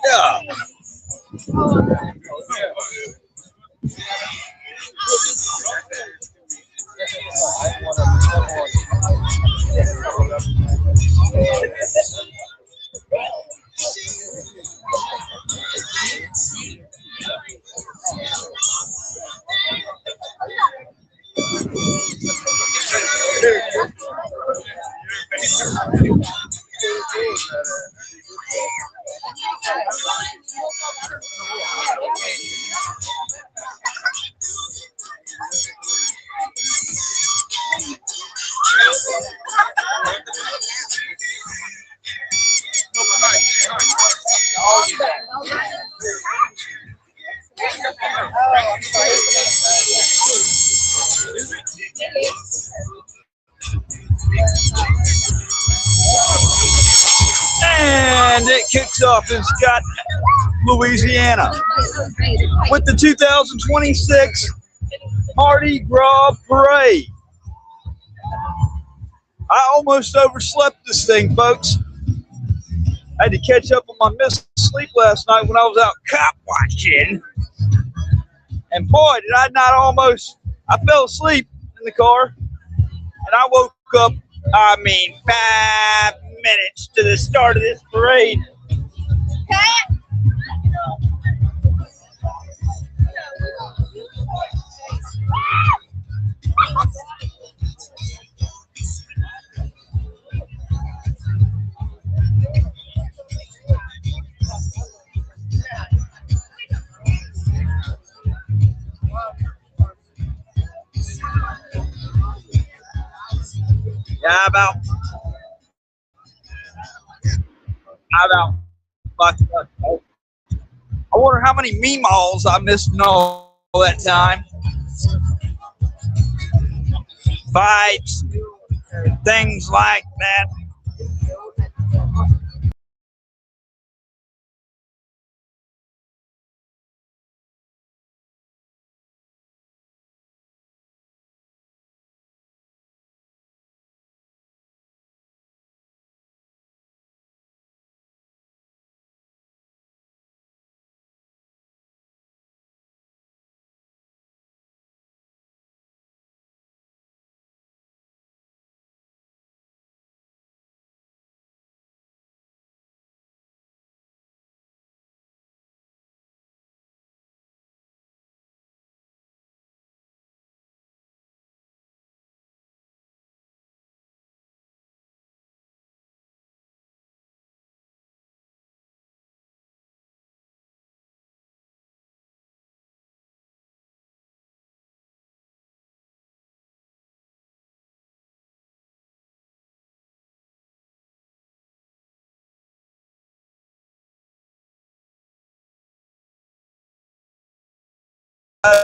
Yeah. And it kicks off in Scott, Louisiana, with the 2026 Mardi Gras Parade. I almost overslept this thing, folks. I had to catch up on my missed sleep last night when I was out cop watching. And boy, did I not almost, I fell asleep in the car. And I woke up, 5 minutes to the start of this parade. Yeah, about I wonder how many meemaws I missed in all that time. Fights, things like that.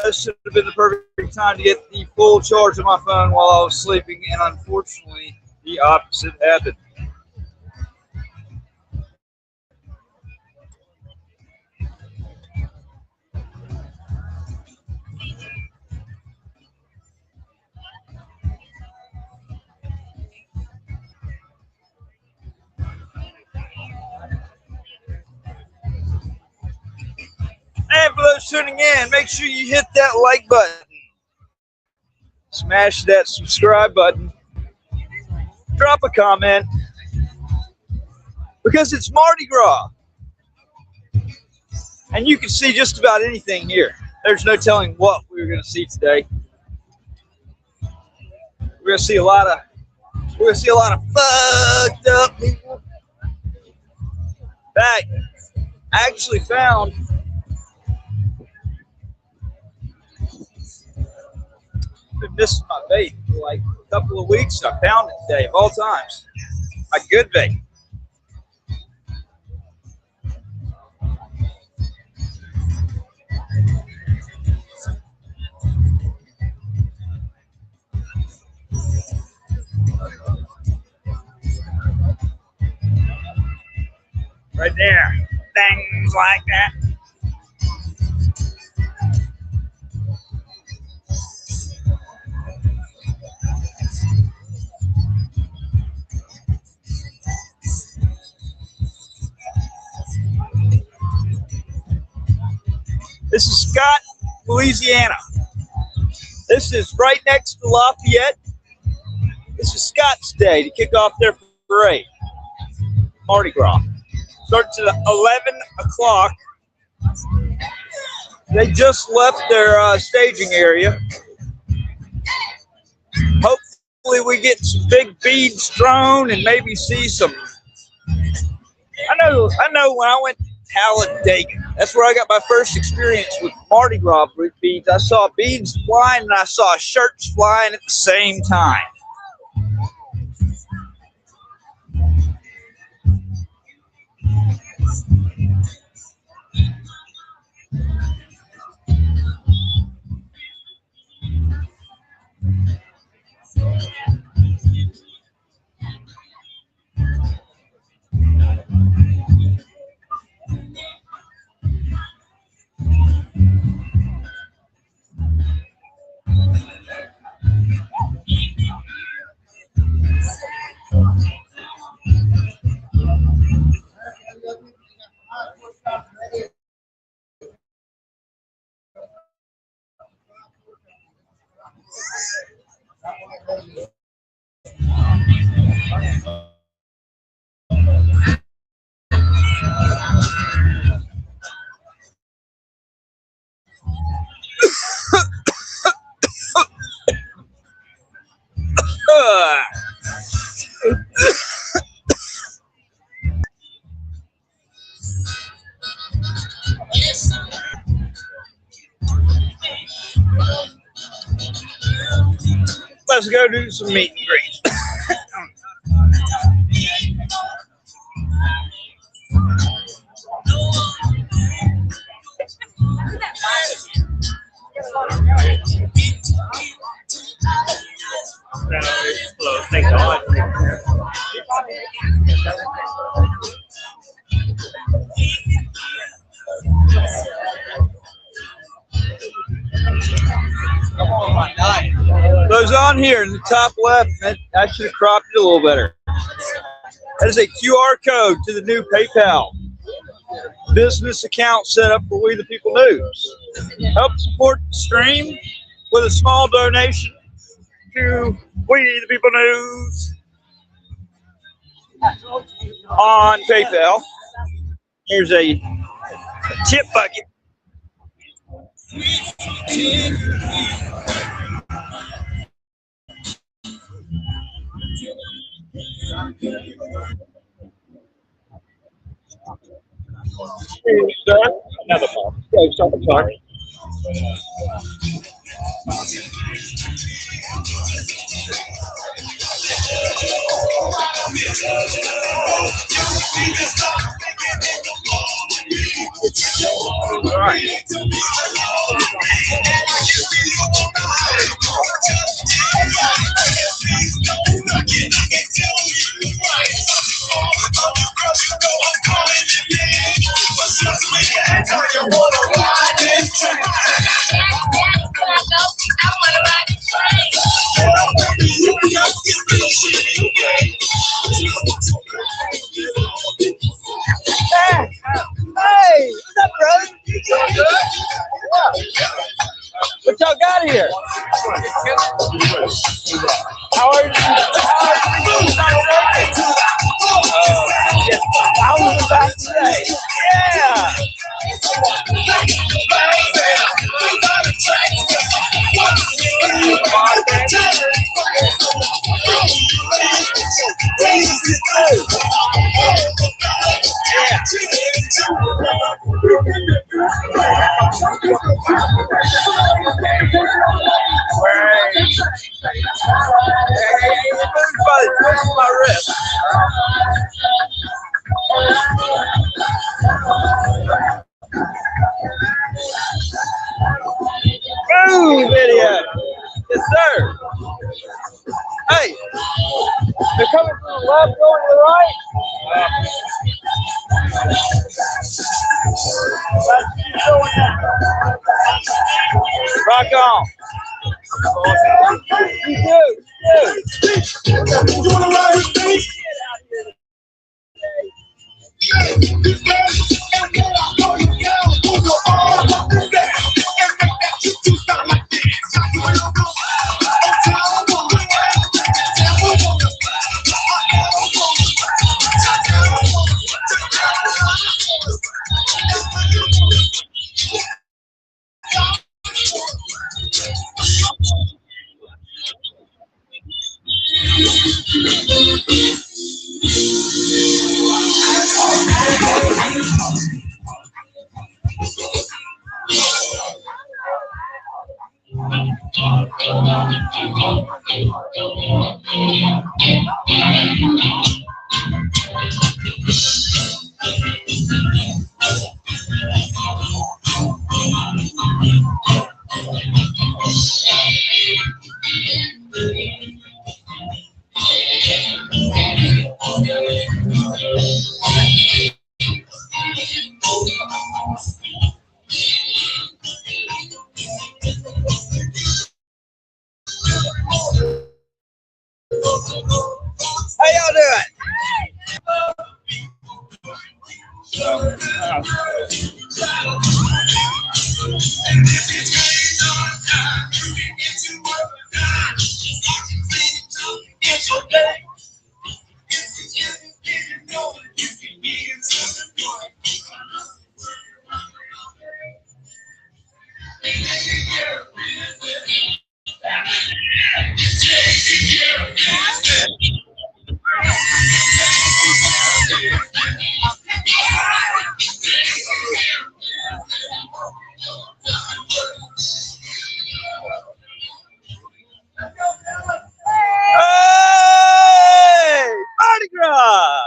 This should have been the perfect time to get the full charge of my phone while I was sleeping, and unfortunately, the opposite happened. And for those tuning in, make sure you hit that like button. Smash that subscribe button. Drop a comment. Because it's Mardi Gras. And you can see just about anything here. There's no telling what we're going to see today. We're going to see a lot of fucked up people. In fact, I actually found been missing my vape for like a couple of weeks. I found it today of all times. My good vape. Right there. things like that. This is Scott, Louisiana. This is right next to Lafayette. This is Scott's Day to kick off their parade. Mardi Gras. Starts at 11 o'clock. They just left their staging area. Hopefully we get some big beads thrown and maybe see some. I know when I went to Talladega, that's where I got my first experience with Mardi Gras beads. I saw beads flying and I saw shirts flying at the same time. Let's go do some meet and greets. Those on here in the top left, I should have cropped it a little better. That is a QR code to the new PayPal business account set up for We the People News. Help support the stream with a small donation to We the People News on PayPal. Here's a tip bucket. Another ball. Sorry. All right. Hey, what's up, brother? What y'all got here? How are you? I was about to say, yeah. My wrist. Boom video. Yes, sir. Hey, they're coming from the left, going to the right. Rock on. How y'all doing? Hey! Mardi Gras!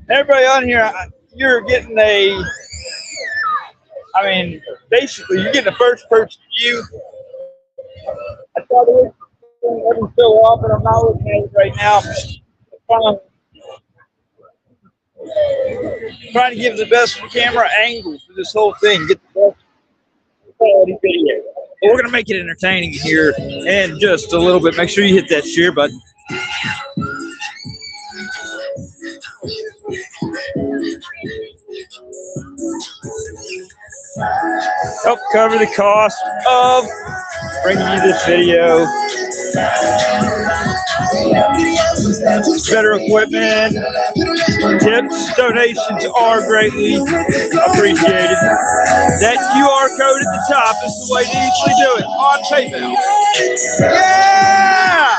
Everybody on here, you're getting basically, you're getting a first person view. I try to look every so often. I'm not looking at it right now. I'm trying to give the best camera angle for this whole thing. Get the best quality video. But we're going to make it entertaining here and just a little bit. Make sure you hit that share button. Help cover the cost of bringing you this video. Better equipment, tips, donations are greatly appreciated. That QR code at the top is the way to usually do it on PayPal. Yeah!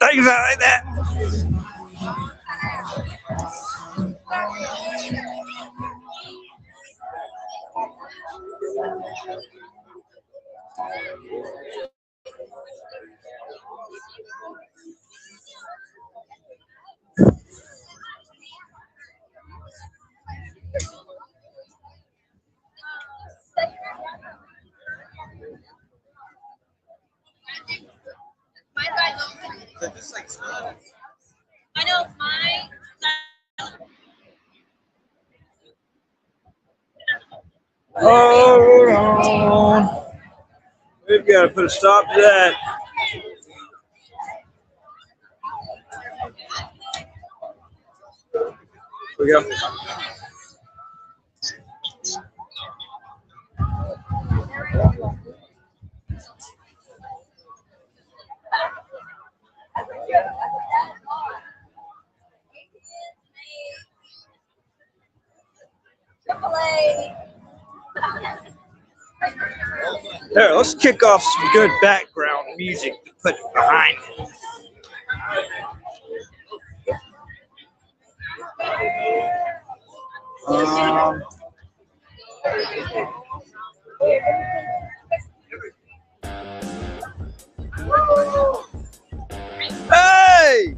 Think about it like that. I know mine. Hold on. We've got to put a stop to that. we go. There, let's kick off some good background music to put behind it. Hey!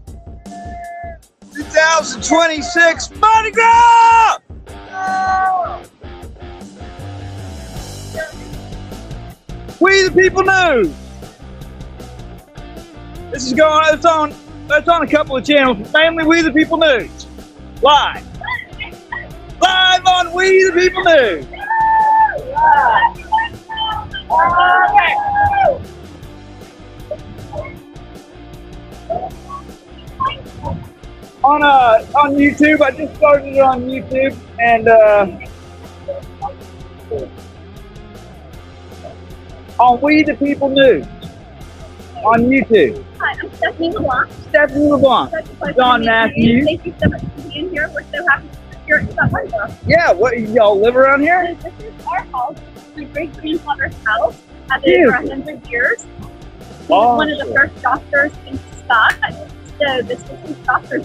2026 Mardi Gras! We the People News. This is going. It's on a couple of channels. Mainly We the People News. Live on We the People News. On YouTube. I just started it on YouTube and on We the People News on YouTube. Hi, I'm Stephanie LeBlanc. Stephanie LeBlanc. John Matthews. Thank you so much for being here. We're so happy to be here at Mardi Gras. Yeah, what y'all live around here? This is our house. My great grandfather's house. Had it for 100 years. He was one of the first doctors in Scott. So this was his doctor's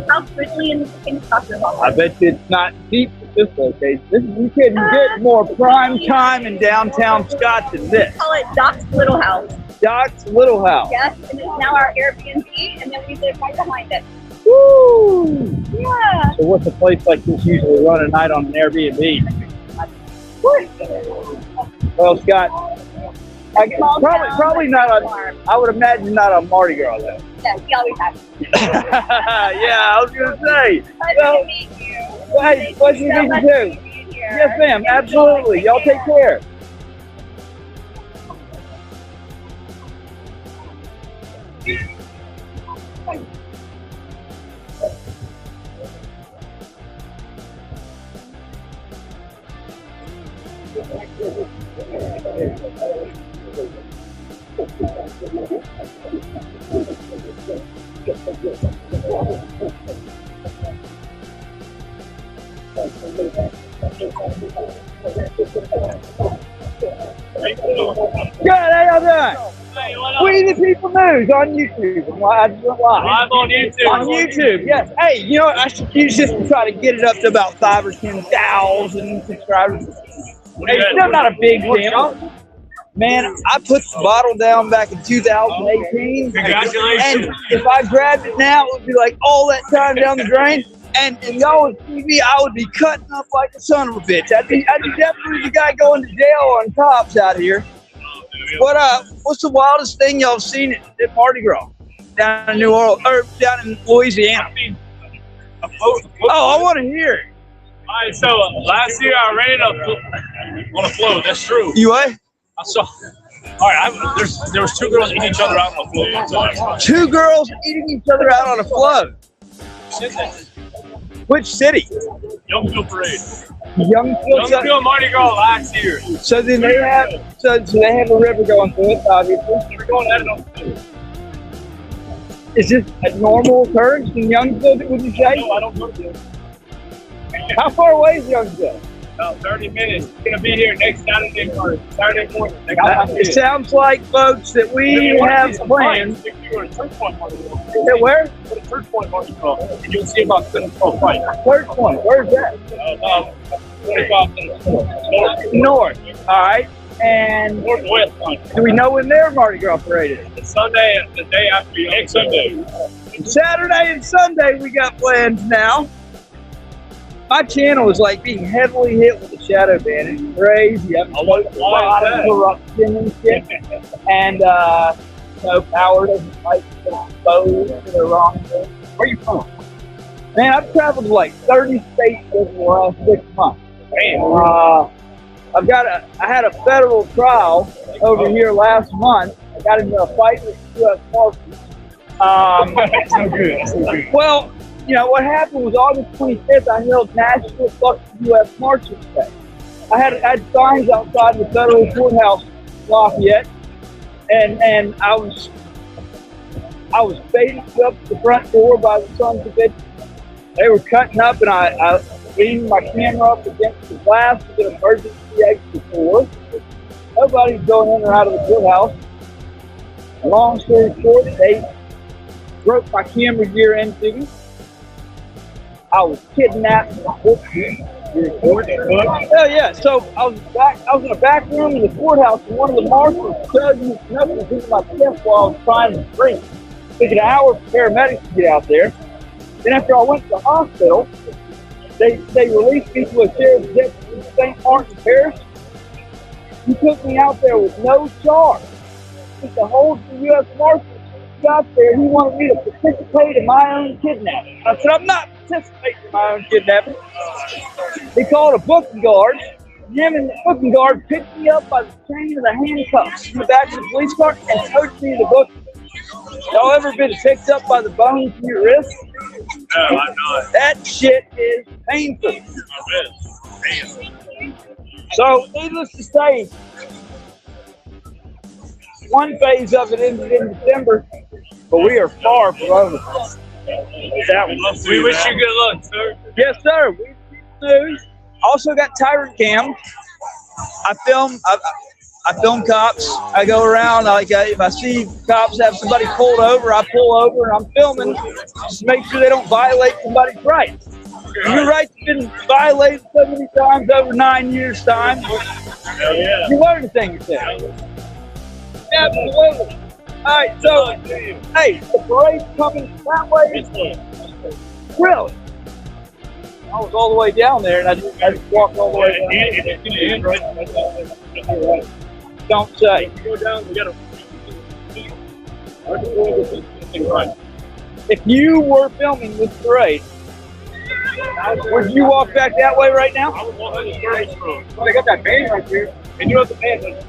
house originally, and became his doctor's office. I bet you it's not deep at this location. You couldn't get more prime time in downtown Scott than this. We call it Doc's Little House. Doc's Little House. Yes, and it's now our Airbnb, and then we live right behind it. Woo! Yeah. So what's a place like this usually run a night on an Airbnb? Well, Scott, probably not on. I would imagine not on Mardi Gras though. No, we always have. Yeah, I was gonna say. Pleasure to meet you. Hey, pleasure to meet you too. Yes, ma'am. Absolutely. Y'all take care. Good, how y'all doing? Hey, what up? We the People News on YouTube. I just went live. Live on YouTube. On YouTube, yes. Hey, you know what? I should use this to try to get it up to about 5,000 or 10,000 subscribers. It's still not a big channel. Man, I put the bottle down back in 2018. Congratulations. And if I grabbed it now, it would be like all that time down the drain. And y'all would see me, I would be cutting up like a son of a bitch. I'd be definitely the guy going to jail on cops out here. What's the wildest thing y'all have seen at Mardi Gras down in New Orleans or down in Louisiana? Oh, I want to hear it. All right, so last year I ran on a float. That's true. You what? I saw. All right, there was two girls eating each other out on a float. Two girls eating each other out on a float. Which city? Youngsville Parade. Youngsville. Mardi Gras last year. So then they have a river going through it, obviously. We're going at it on the float. Is this a normal occurrence in Youngsville, would you say? No, I don't go there. How far away is Youngsville? About 30 minutes. We're gonna be here next Saturday morning. It sounds like, folks, that we have plans. If you were at Church Point, Mardi Gras. Where? Go to Church Point, Mardi Gras, and you'll see about 10 or 12 fights. Third Point. Where's that? 25 minutes north. North. All right. And Northwest. do we know when their Mardi Gras parade is? It's Sunday, the day after next Sunday. Saturday and Sunday we got plans now. My channel is like being heavily hit with the shadow ban. It's crazy. I'm a lot of corruption and shit. And no power doesn't like to expose to the wrong thing. Where you from? Man, I've traveled to like 30 states over the last 6 months. Man. I had a federal trial over here last month. I got into a fight with the U.S. Marshals. That's so good. That's so good. Well, you know, what happened was August 25th, I held National Fuck the U.S. Marching Day. I had signs outside the federal courthouse, Lafayette, and I was baited up the front door by the sons of bitches. They were cutting up, and I leaned my camera up against the glass with an emergency exit door. Nobody's going in or out of the courthouse. Long story short, they broke my camera gear into me. I was kidnapped. Hell yeah! So I was in a back room in the courthouse, and one of the marshals shoved me knuckles into my chest while I was trying to drink. It took an hour for paramedics to get out there. Then after I went to the hospital, they released me to a sheriff's deputy in St. Martin Parish. He took me out there with no charge. Just to hold the U.S. Marshal got there, he wanted me to participate in my own kidnapping. I said, I'm not participating in my own kidnapping. They called a booking guard. Him and the booking guard picked me up by the chain of the handcuffs in the back of the police car and took me to the booking. Y'all ever been picked up by the bones in your wrist? No, I'm not. That shit is painful. So, needless to say, one phase of it ended in December, but we are far from over. We wish you good luck, sir. Yes, sir. We news. Also got Tyrant Cam. I film cops. I go around. If I see cops have somebody pulled over, I pull over and I'm filming just to make sure they don't violate somebody's rights. Your rights have been violated so many times over 9 years' time. Hell yeah. You learn a thing or two. Absolutely. All right, so, hey, the parade's coming that way. Really? I was all the way down there, and I just walked all the way down. Don't say. Go down, we gotta. If you were filming this parade, would you walk back that way right now? I would walk on the first road. I got that band right here. And you know what the band is? If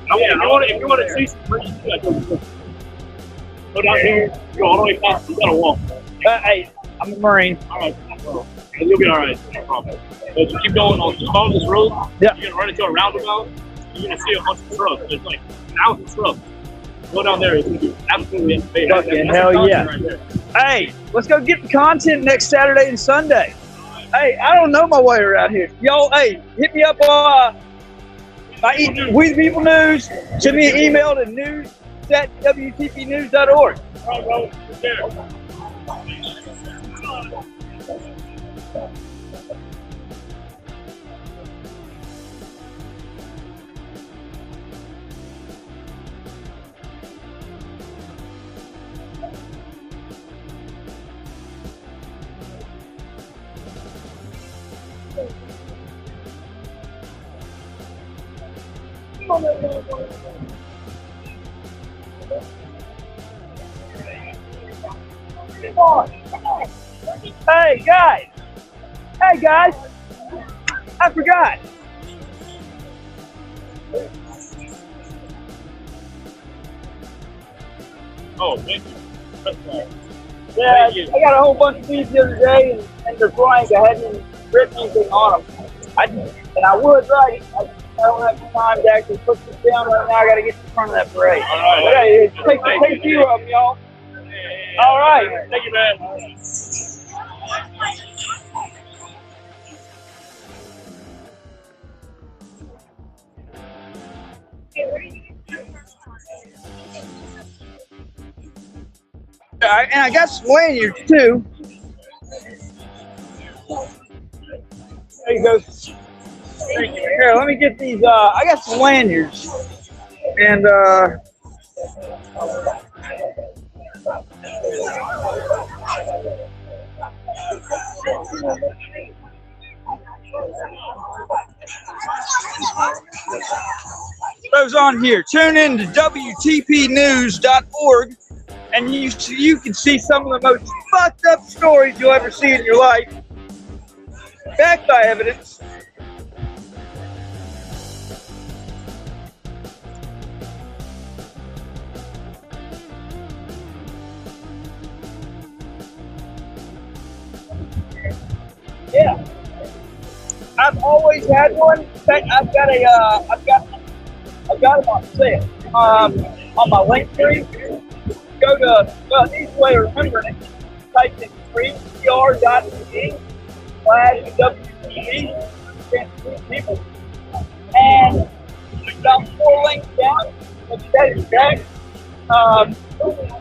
you want to see some pretty, you gotta go down here, go all the way past, you gotta walk. Hey, I'm a Marine. All right, you'll be all right. No problem. But you keep going on, just follow this road. Yeah. You're gonna run into a roundabout. You're gonna see a bunch of trucks. There's like 1,000 trucks. Go down there. It's gonna be absolutely amazing. Fucking hell yeah. Right. Hey, let's go get the content next Saturday and Sunday. Hey, I don't know my way around here. Y'all, hey, hit me up on We the People News. Send me an email to news@wtpnews.org. All right, bro. Take care. Hey guys, I forgot. Oh, thank you. Yeah, I got a whole bunch of these the other day, and they're blank. I hadn't written anything on them. I would write. I don't have time to actually put this down right now. I got to get to the front of that parade. All right. Okay, take a few of them, y'all. All right. Thank you, man. And I got some lanyards too. There you go. Here, let me get these. I got some lanyards, and those on here. Tune in to WTPnews.org. And you can see some of the most fucked up stories you'll ever see in your life, backed by evidence. Yeah, I've always had one. In fact, I've got them on sale. On my link tree, go to, well, the easy way of remembering it, type in freepr.tv/WTV, people, and about 4 links down, if that is back,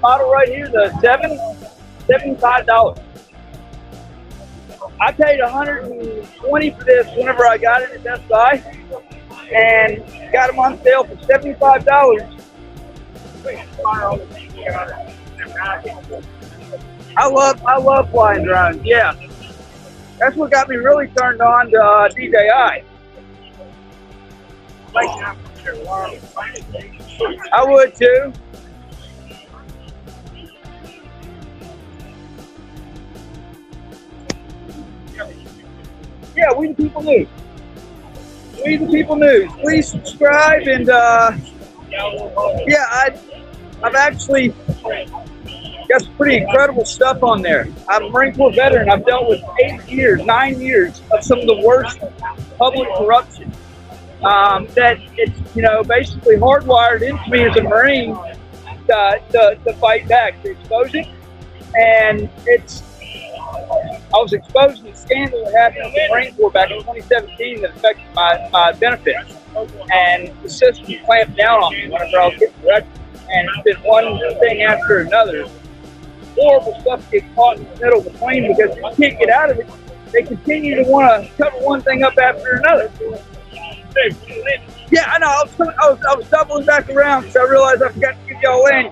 model right here, the $75. I paid $120 for this whenever I got it at Best Buy, and got them on sale for $75. I love flying drones. Yeah, that's what got me really turned on to DJI. I would too. Yeah, We the People News. We the People News. Please subscribe and yeah, I've actually got some pretty incredible stuff on there. I'm a Marine Corps veteran. I've dealt with 9 years of some of the worst public corruption. That it's, basically hardwired into me as a Marine to fight back, to expose it. And I was exposed to the scandal that happened in the Marine Corps back in 2017 that affected my benefits. And the system clamped down on me whenever I was getting corrected. And it's been one thing after another. Horrible stuff gets caught in the middle of the plane because you can't get out of it. They continue to want to cover one thing up after another. Yeah, I know. I was doubling back around because I realized I forgot to give y'all in.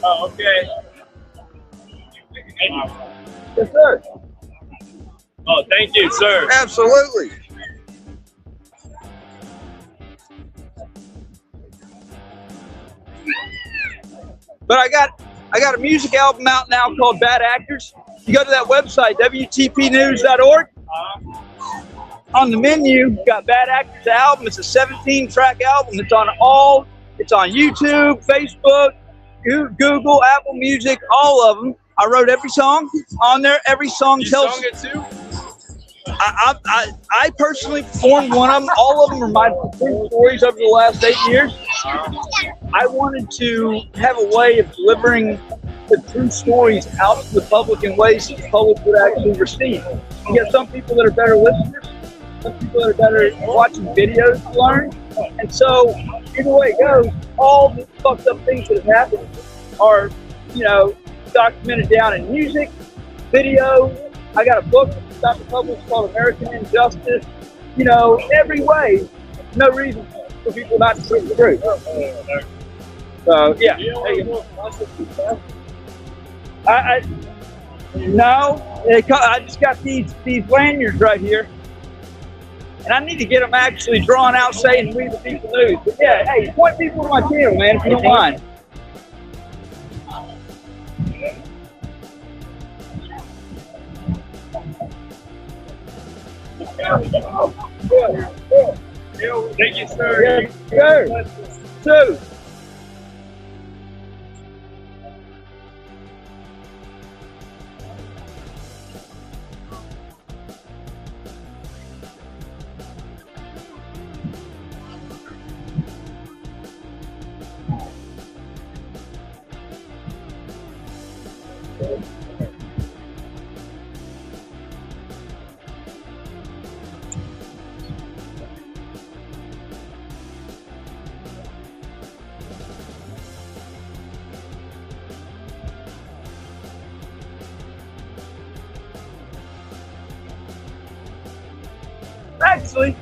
Oh, okay. Yes, sir. Oh, thank you, sir. Absolutely. But I got a music album out now called Bad Actors. You go to that website, WTPnews.org. On the menu, got Bad Actors album. It's a 17-track album. It's on YouTube, Facebook, Google, Apple Music, all of them. I wrote every song on there. Every song tells. You sung it too? I personally performed one of them. All of them are my true stories over the last 8 years. I wanted to have a way of delivering the true stories out to the public in ways that the public would actually receive. You got some people that are better listeners, some people that are better watching videos to learn. And so, either way it goes, all the fucked up things that have happened are, documented down in music, video. I got a book that's about to publish called American Injustice. Every way, no reason for people not to see the truth. So, yeah. I just got these lanyards right here. And I need to get them actually drawn out saying We the People News. But yeah, hey, point people to my channel, man, if you don't mind. Thank you, sir. Yes, sir. Two. Actually,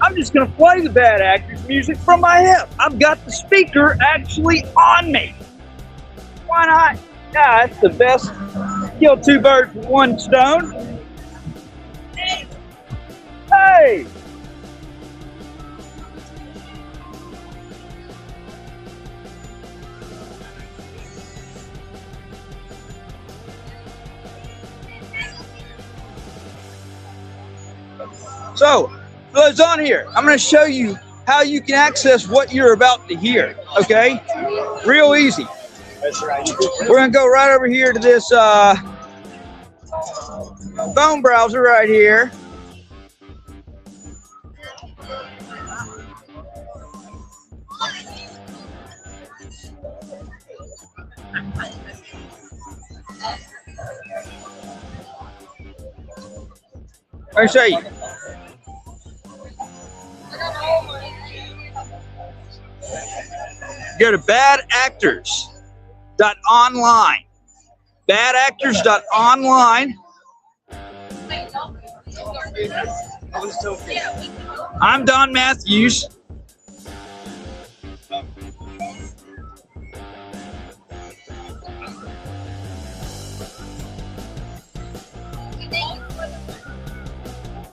I'm just going to play the Bad Actors music from my hip. I've got the speaker actually on me. Why not? Yeah, that's the best. Kill two birds with one stone. Hey! So it's on here. I'm going to show you how you can access what you're about to hear, okay? Real easy. That's right. We're gonna go right over here to this phone browser right here. Let me show you. Go to badactors.online. Badactors.online. I'm Don Matthews.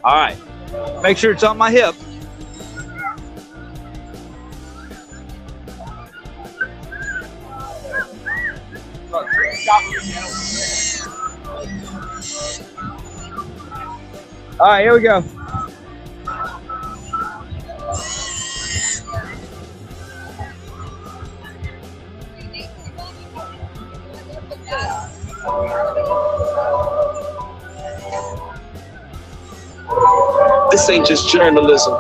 All right. Make sure it's on my hip. All right, here we go. This ain't just journalism.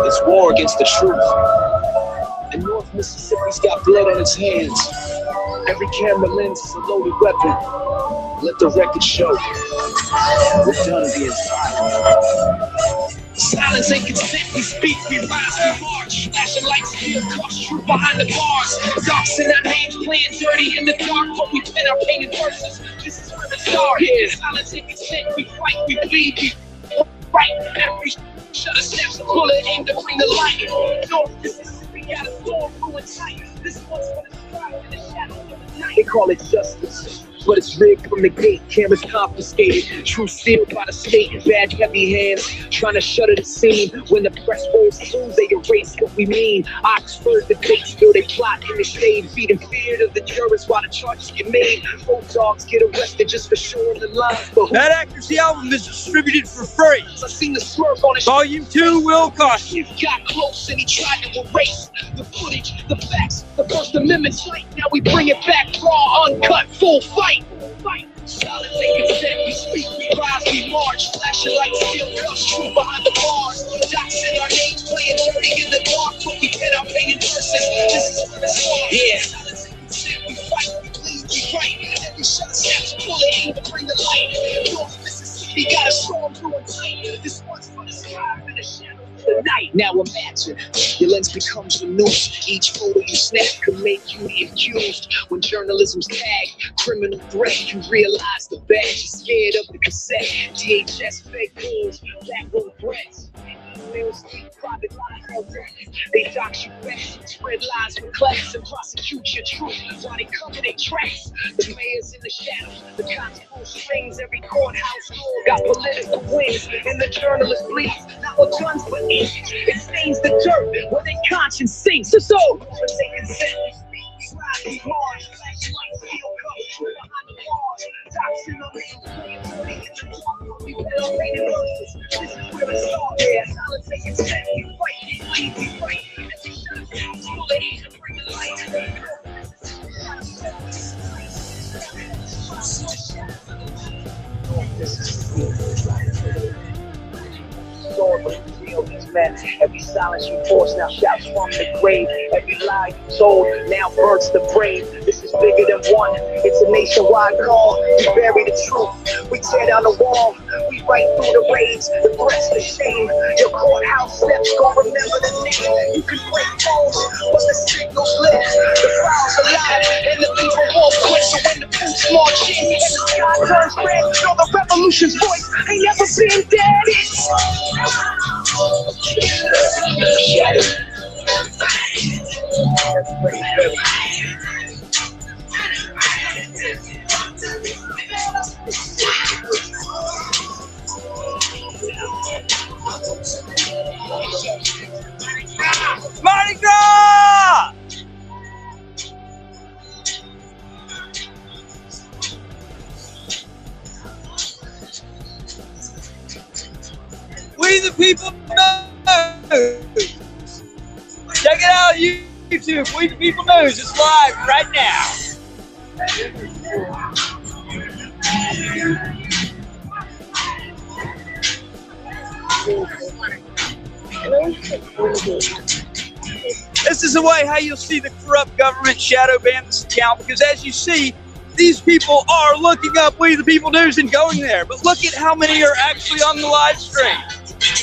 It's war against the truth. And North Mississippi's got blood on its hands. Every camera lens is a loaded weapon. Let the record show. We're done being silent. Silence ain't consent. We speak, we rise, we march. Flashing lights, clear cost, truth behind the bars. Docs in our names playing dirty in the dark, but we pen our painted verses. This is where it starts. Yeah. Silence ain't consent. We fight, we bleed, we right. Every shutter snaps a bullet aimed to bring the light. North Mississippi got a storm brewing tight. This one's for the sky in the shadows of the night. They call it justice, but it's rigged from the gate. Cameras confiscated, truth sealed by the state. Bad heavy hands trying to shutter the scene. When the press rolls through, they erase what we mean. Oxford debates, still they plot in the shade, feeding fear to the jurors while the charges get made. Both dogs get arrested just for showing the lines. Bad Accuracy album is distributed for free. I seen the smirk on his Volume 2 will cost you. Got close and he tried to erase the footage, the facts, the First Amendment fight. Now we bring it back, raw, uncut, full fight. Silence ain't consent, we speak, we rise, we march. Flashing lights, steel cuffs, truth behind the bars. Docs in our names playing dirty in the dark, but we pen our painted verses. This is where it's all. Yeah. Silence ain't consent, we fight, we bleed, we fight. Every shot snaps, bullet aim to bring the light. North Mississippi got a storm brewing tight. This one's for the sky and the shadows. The night. Now imagine, your lens becomes the news. Each photo you snap could make you the accused. When journalism's tagged, criminal threat, you realize the badge is scared of the cassette. DHS fake news, backroom threats. Emails, private lies, they dox you fast, spread lies with class and prosecute your truth. While they cover their tracks, the mayor's in the shadows, the constable strings, every courthouse got political wings, and the journalist bleeds. Not with guns but ink, it stains the dirt where their conscience sinks. So, let's take consent. We march, flashing lights, steel cups, behind the bars. Docs in the lanes, playing dirty in the dark, but we pen our painted verses. This is where it starts. Yeah, silence ain't consent. We fight, we bleed, we fight. Every shot snaps, bullet aim to bring the light. Sword was revealed, these men. Every silence you force now shouts from the grave. Every lie you told now burns the brain. This is bigger than one. It's a nationwide call. We bury the truth. We tear down the wall. We fight through the rage, the threats, the shame. Your courthouse steps gon' remember the name. You can break phones, but the signal's lit. The files alive, and the people won't quit. So when the boots march in and the sky turns red, know the revolution's voice ain't never been dead. Mardi Gras! We the people know. Check it out, YouTube, We the People News is live right now. This is the way how you'll see the corrupt government shadow ban this account, because as you see, these people are looking up We the People News and going there. But look at how many are actually on the live stream.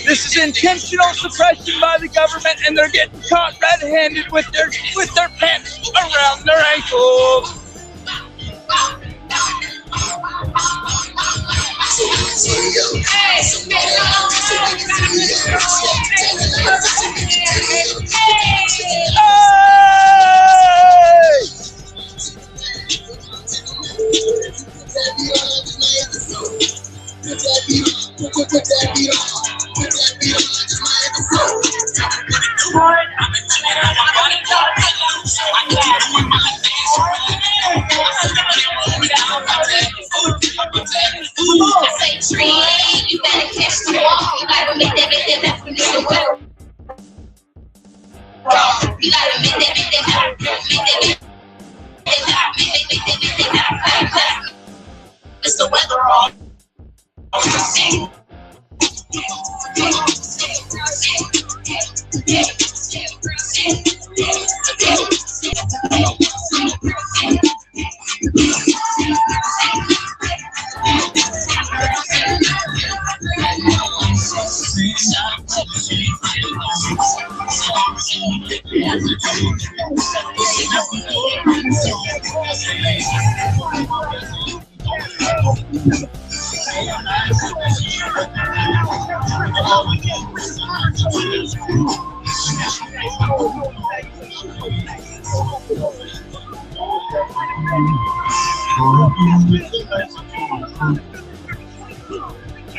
This is intentional suppression by the government, and they're getting caught red-handed with their pants around their ankles. You better catch the walk. You gotta make that happen. You gotta make that happen. It's the weather wrong.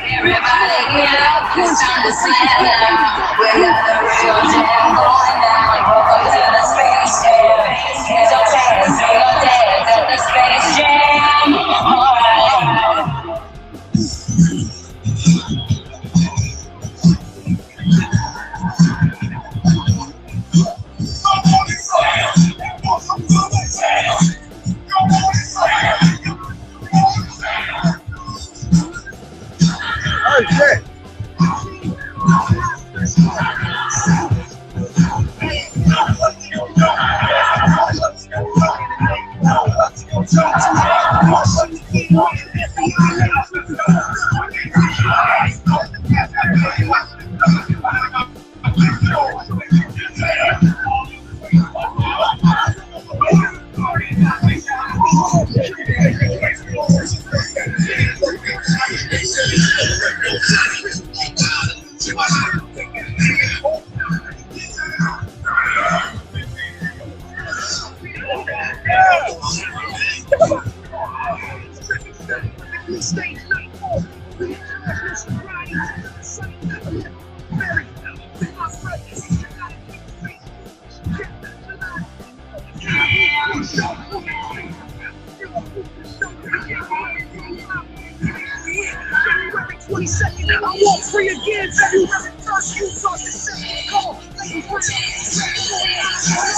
Everybody get up, it's time to stand up. We got the real jam going down. Welcome to the Space Jam. It's okay to say your dance at the Space Jam. Oh, shit.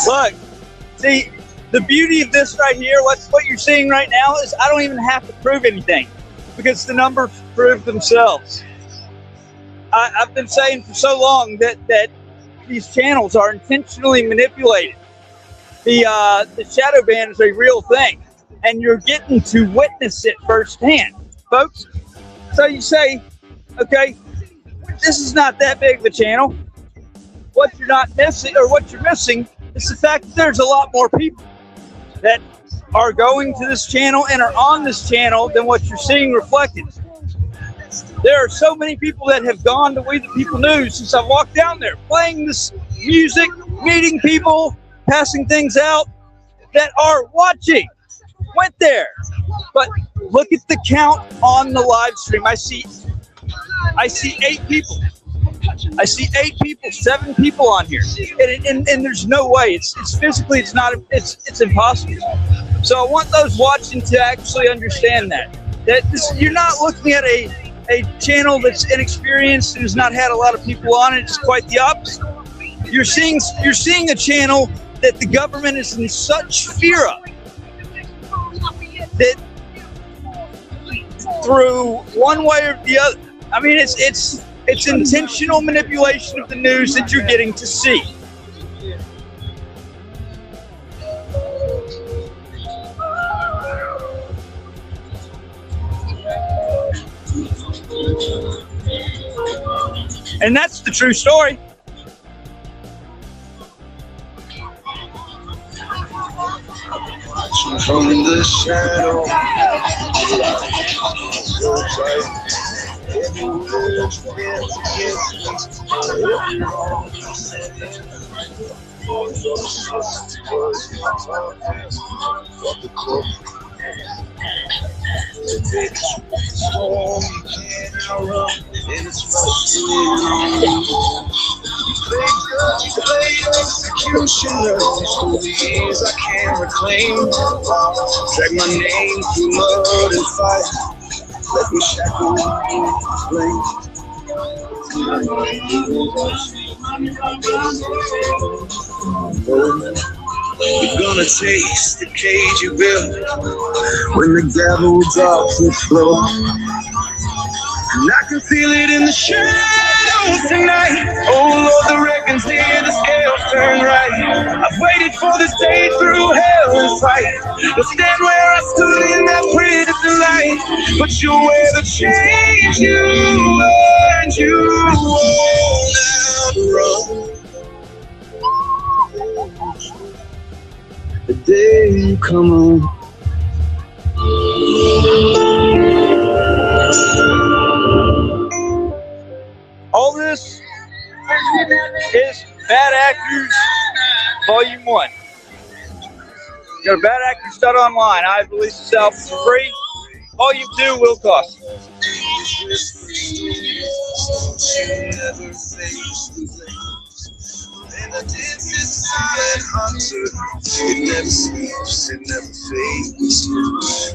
Look, see, the beauty of this right here, what you're seeing right now is I don't even have to prove anything because the numbers prove themselves. I've been saying for so long that these channels are intentionally manipulated. The shadow ban is a real thing, and you're getting to witness it firsthand, folks. So you say, okay, this is not that big of a channel. What you're not missing, or what you're missing, is the fact that there's a lot more people that are going to this channel and are on this channel than what you're seeing reflected. There are so many people that have gone to We the People News since I've walked down there, playing this music, meeting people, passing things out, that are watching, went there. But look at the count on the live stream. I see 8 people. I see 8 people, 7 people on here, and there's no way. It's physically, it's impossible. So I want those watching to actually understand that you're not looking at a channel that's inexperienced and has not had a lot of people on it. It's quite the opposite. You're seeing a channel that the government is in such fear of that through one way or the other, I mean, it's intentional manipulation of the news that you're getting to see. And that's the true story. From the shadow, executioner, years I can't reclaim. Drag my name through mud and fire. Let me shackle the flame. You're gonna taste the cage you built when the gavel drops and flow. And I can feel it in the shadows tonight. Oh Lord, the reckon's here, the scales turn right. I've waited for this day through hell and fight. To stand where I stood in that prison light. But you'll wear the chains you earned, you won't outrun. The day you come on. All this is Bad Actors Volume 1. Go to badactors.online. I release this album for free. Volume 2 will cost. And the dance is silent hunter. It never sleeps, it never fades.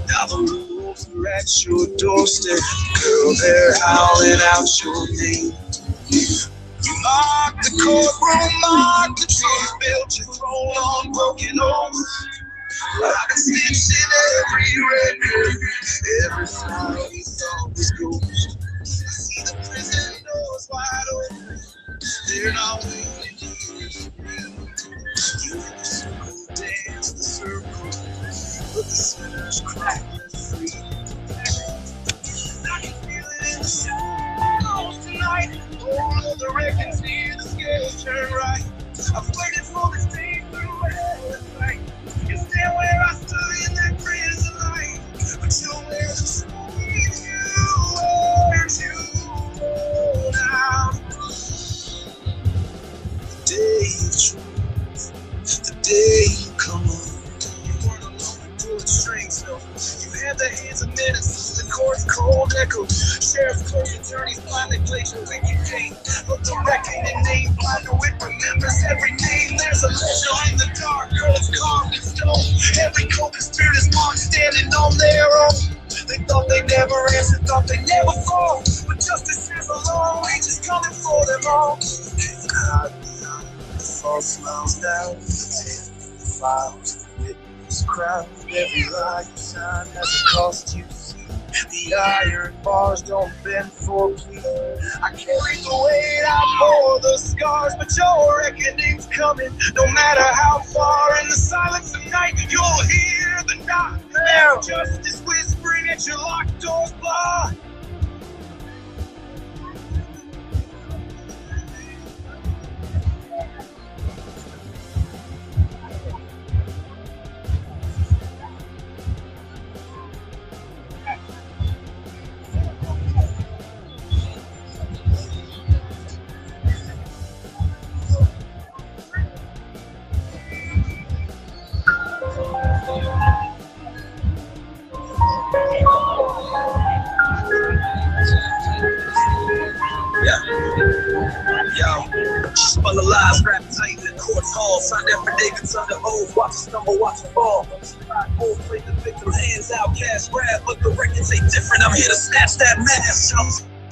Now the wolves are at your doorstep. Girl, they're howling out your name. You mark the courtroom, mark the truth, built your throne on broken oath. I can stitch in every record, every file we thought was ghost. I see the prison doors wide open. They're not waiting years for real. You in the circle, dance the circle, but the sinners cry free. I can feel it in the shadows tonight. Oh, the reckon's here, the scales turn right. I've waited for this day through hell and fight. You stand where I stood in that prison light, but you'll wear the chains you earned, you won't outrun. The day of truth, the day you come on. You weren't alone in pulling strings, no. You had the hands of menace, the court's cold echo. Sheriff's clerk, attorneys blindly played your wicked game. But the reckoning name, blind to it remembers every name. There's a legend in the dark, girl, it's carved in stone. Every co-conspirator is marked standing on their own. They thought they'd never answer, thought they'd never fall. But justice has a long reach, it's coming for them all. False smiles down, the files, the witness crowd. Every lie you sign has a cost you see. The iron bars don't bend for plea. I carry the weight, I bore the scars, but your reckoning's coming. No matter how far in the silence of night, you'll hear the knock. There's justice whispering at your locked doors bar. Spun the lies, wrapped tight in the court's hall. Signed affidavits under oath, watch us stumble, watch us fall. Old play the victim, hands out, cash grab, but the records ain't different. I'm here to snatch that mask.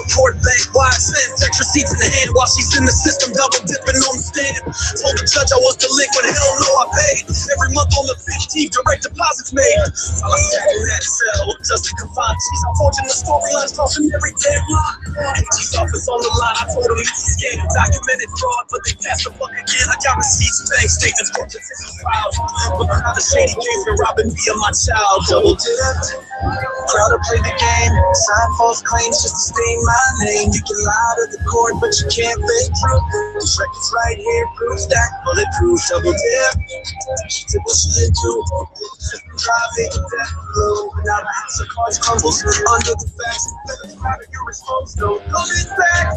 Report bank wire sends extra seats in the hand while she's in the system, double dipping on the stand. Told the judge I was delinquent, hell no, I paid. Every month on the 15th, direct deposits made. While I sat in that cell, just to confine. She's unfortunate storylines crossing every damn line. AG's office on the line, I told him it's a scam, documented fraud, but they passed the buck again. I got receipts, bank statements, court decisions filed. But how the shady games been robbing me and my child. Double dipped, proud to play the game, sign false claims just to stain my name. You can lie to the court, but you can't fake truth. The record's right here, proves that bulletproof. Double dip, did what she did do. Private death blow, now the house of cards crumbles under the facts. You're exposed, no coming back.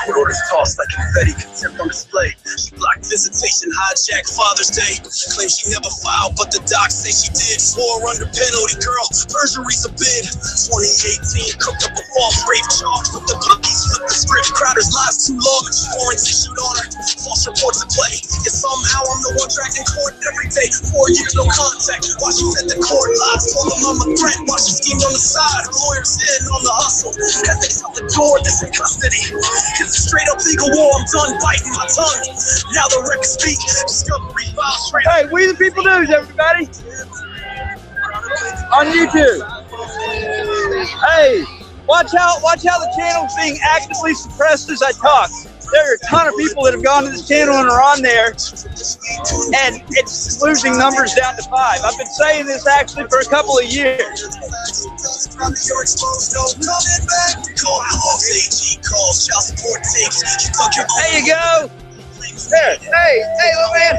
Court orders tossed like confetti, contempt on display. She blocked visitation, hijacked Father's Day. Claims she never filed, but the docs say she did. Swore under penalty, girl, perjury's a bid. 2018, cooked up a false rape charge with the police, flipped the script. Crowder's lies too long, warrants issued on her. False reports at play. Yet somehow I'm the one dragged in court every day. 4 years, no contact. While she fed the court lies, told them I'm a threat. While she schemed on the side, her lawyers in on the hustle. As they shut the door, this in custody. It's a straight up legal war, I'm done biting my tongue. Now the records speak. Discovery file straight. Hey, We the People News, everybody. On YouTube. Hey, watch how the channel's being actively suppressed as I talk. There are a ton of people that have gone to this channel and are on there, and it's losing numbers down to 5. I've been saying this actually for a couple of years. There you go. There. Hey, little man.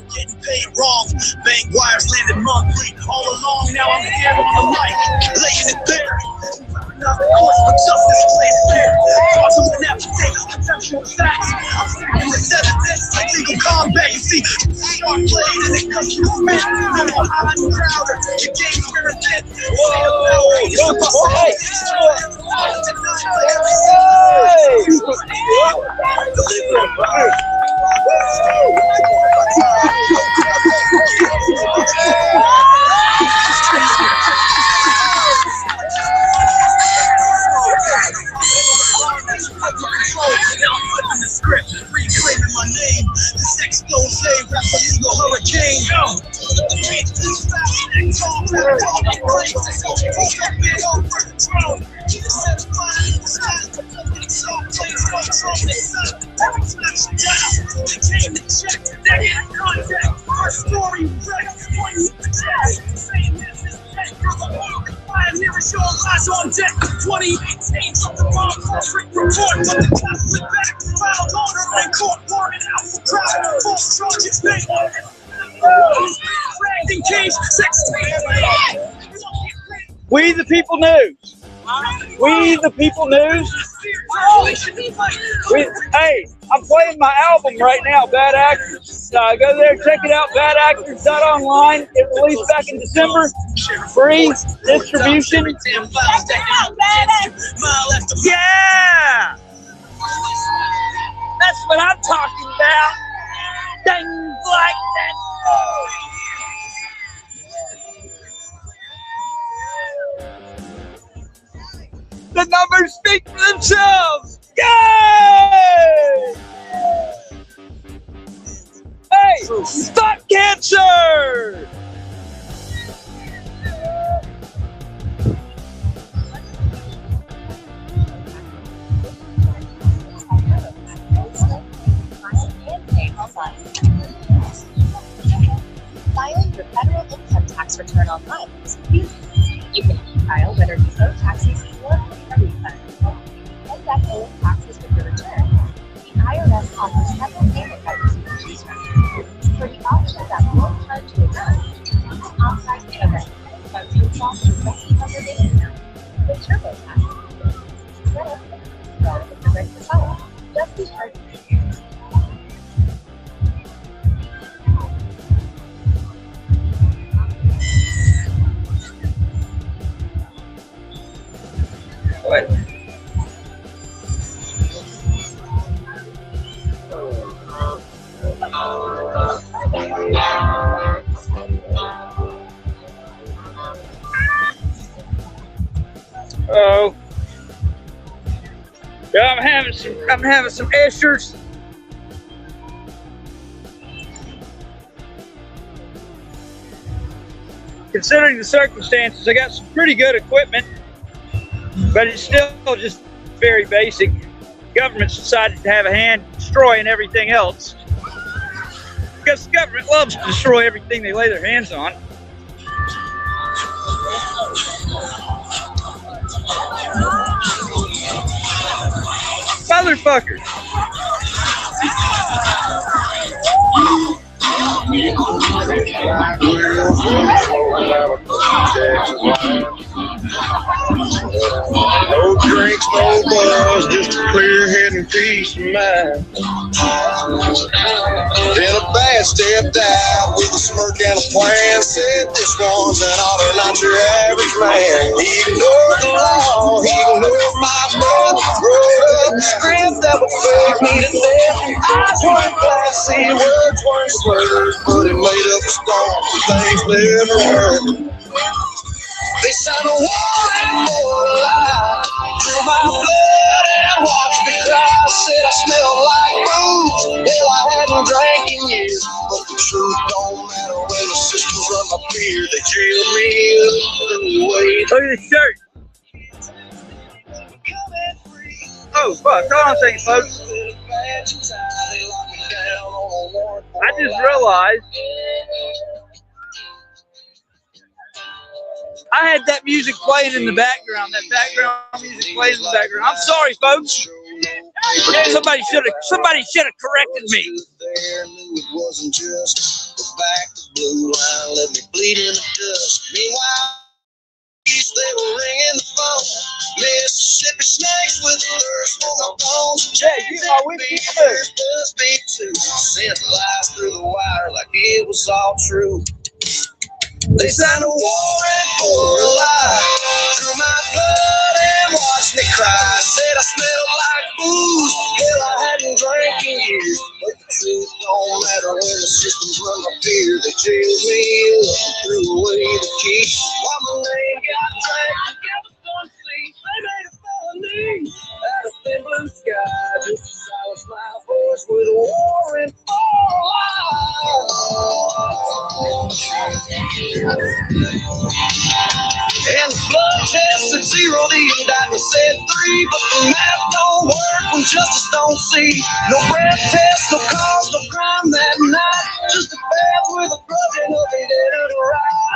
Getting paid wrong, bank wires landed monthly. All along, now I'm here on the mic, laying it bare. Courts for justice, plays fair. Cause of an affidavit, conceptual facts. I'm sticking with evidence like legal combat. You see, sharp blade and it cuts you spit. I'm on high and crowder, your game spirit dead. Now I'm flipping the script, reclaiming my name. This expose raps a legal hurricane. On deck, 2018, the wrong perfect report, but the class went back, filed order in court, warrant out for crime, false charges, they dragged in cage, 16. We the People News. We the People News. Hey, I'm playing my album right now, Bad Actors. Go there, check it out, badactors.online. It released back in December. Free distribution. Yeah! That's what I'm talking about. Things like that. The numbers speak for themselves. Yay! Hey, stop cancer! File your federal income tax return online. You can e-file whether you owe taxes or a refund. End up owing taxes with your return. The IRS offers several payment methods you can choose from. For the option that won't charge you enough, use on-site internet from $2 to $1,500 with TurboTax. Set up with the ready to file. Just be sure to Oh. Yeah, I'm having some esters. Considering the circumstances, I got some pretty good equipment, but it's still just very basic. Government's decided to have a hand destroying everything else because the government loves to destroy everything they lay their hands on. Motherfuckers. No drinks, no buzz, just a clear head and peace of mind. Then a bad stepped out with a smirk and a plan. Said this one's an order, not your average man. He ignored the law, he ignored my breath. Wrote up a script that would fake me to death. Eyes weren't glassy, words weren't slurs, but it made up a storm for things never heard. They signed a warrant for a lie. Drew my blood and watched me cry. Said I smelled like booze. Hell, I hadn't drank in years. But the truth don't matter when the systems run my beer. They jailed me up away. Look at this shirt. Oh, fuck. Hold on a second, folks. I just realized I had that music playing in the background. That background music playing in the background. I'm sorry, folks. Somebody should have corrected me. It wasn't just the back of blue line. Let me bleed in the dust. Meanwhile, they were ringing the phone. Mississippi snakes with thirst on my bones. Yeah, you know, we does me too. Sent lies through the wire like it was all true. They signed a warrant for a lie. Drew my blood and watched me cry. Said I smelled like booze. Hell, I hadn't drank in years. But the truth don't matter when the systems run my beer. They jailed me up and threw away the key. While my name got dragged together some seats. They made a felony out of thin blue sky. Just to silence my voice with a warrant for a lie. And the blood test at 0, the indictment said 3, but the math don't work when justice don't see. No breath test, no cause, no crime that night. Just a path with a grudge and a dead to ride.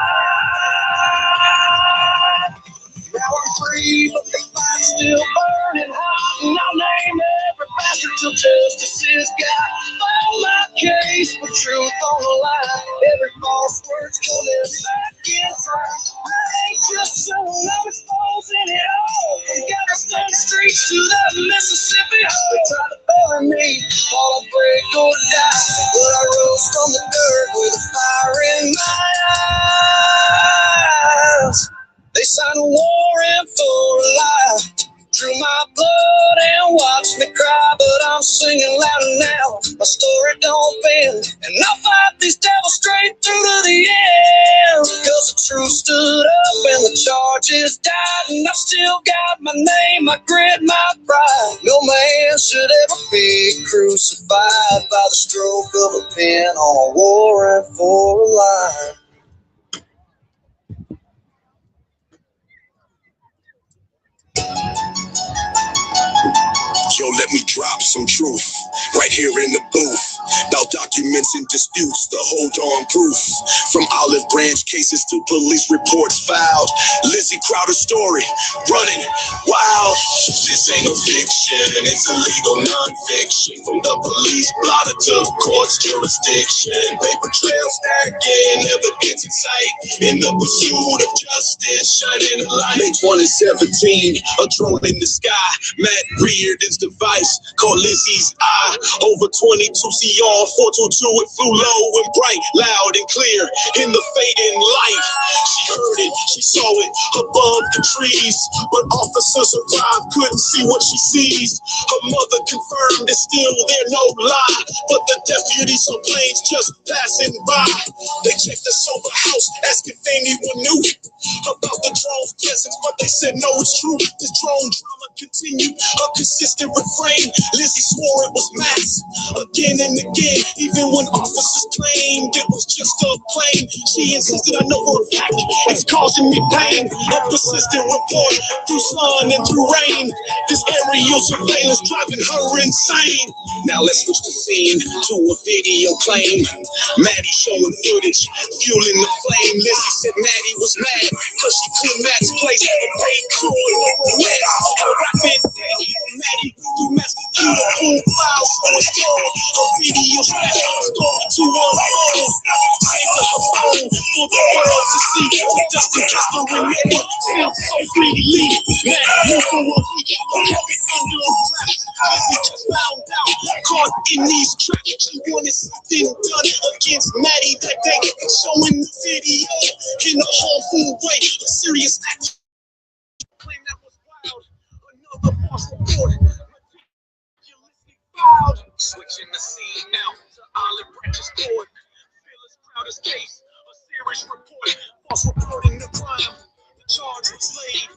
Now I'm free, but the fire's still burning hot. And I'll name every bastard till justice is got. Found my case for truth on the line. Every false word's coming back in time. I ain't just someone, I'm exposing it all. From Galveston streets to the Mississippi. They tried to bury me, while I break or die. But I rose from the dirt with a fire in my eyes. They signed a warrant for a lie. Drew my blood and watched me cry. But I'm singing louder now. My story don't bend. And I'll fight these devils straight through to the end. Cause the truth stood up and the charges died. And I've still got my name, my grit, my pride. No man should ever be crucified by the stroke of a pen on a warrant for a lie. Yo, let me drop some truth right here in the booth. About documents and disputes, the hold on proof. From olive branch cases to police reports filed. Lizzie Crowder's story, running wild. This ain't a fiction, it's a legal non-fiction. From the police blotter to court's jurisdiction. Paper trail stacking, evidence in sight. In the pursuit of justice, shining a light. May 2017, a drone in the sky. Matt Reardon's device called Lizzie's Eye. Over 22 CR 422, it flew low and bright, loud and clear. In the fading light, she heard it, she saw it above the trees. But officers arrived, couldn't see what she sees. Her mother confirmed it's still there, no lie. But the deputies on planes just passing by. They checked the sober house, asking if anyone knew about the drone's presence, but they said no, it's true. This drone drama continued a consistent refrain. Lizzie swore it was mass again and again, even when officers claimed it was just a plane. She insisted, I know for a fact it's causing me pain. A persistent report through sun and through rain. This aerial surveillance driving her insane. Now let's switch the scene to a video claim. Maddie showing footage, fueling the flame. Lizzie said Maddie was mad because she cleaned Matt's place. A paid crew and no mess. A rapid day. Maddie through master key to full files, so it's cold. A video snap, story to unfold. Take to her phone for the world to see. Just to kiss the remember, still so freely. Maddie moved for a week, kept it under wraps. Lizzie just found out, caught in these traps. She wanted something done against Maddie that day. Showing the video in a harmful way. A serious act. Claim that was wild. Another false report. Filed. Switching the scene now to Olive Branch's court. Phyllis Crowder's case. A serious report. False reporting the crime. The charge was laid.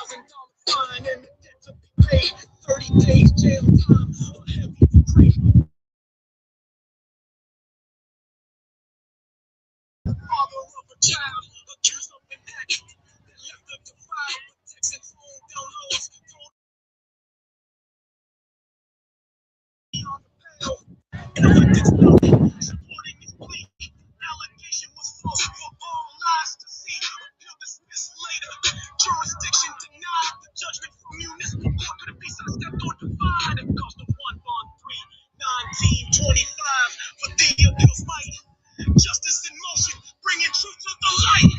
$1,000 fine and the debt to be paid. 30 days jail time. A heavy decree. Father of a child accused of an act that left her defiled with Texas home downloads. On the pail and elected supporting his plea. Allegation was false for all eyes to see. Appeal dismissed later. Jurisdiction denied. The judgment from municipal court could have been sidestepped or defied. It cost of one bond 3/1925 for the appeals fight. Justice in motion, bringing truth to the light.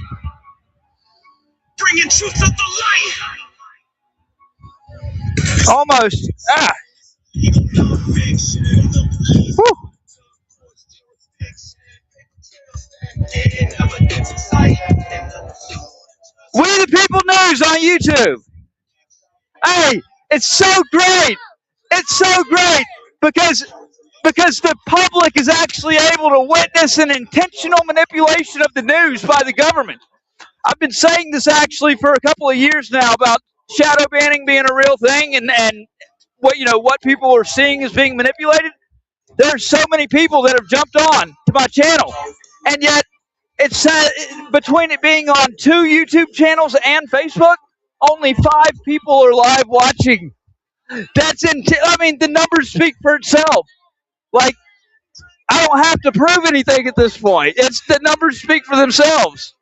Bringing truth to the light. Almost. Ah. Woo. We the People News on YouTube. Hey, it's so great. It's so great because the public is actually able to witness an intentional manipulation of the news by the government. I've been saying this actually for a couple of years now about shadow banning being a real thing and what people are seeing is being manipulated. There are so many people that have jumped on to my channel, and yet it's between it being on 2 YouTube channels and Facebook, only 5 people are live watching. The numbers speak for itself. Like, I don't have to prove anything at this point. It's the numbers speak for themselves.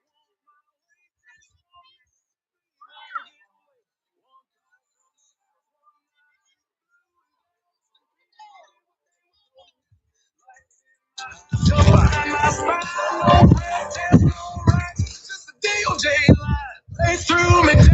They threw me.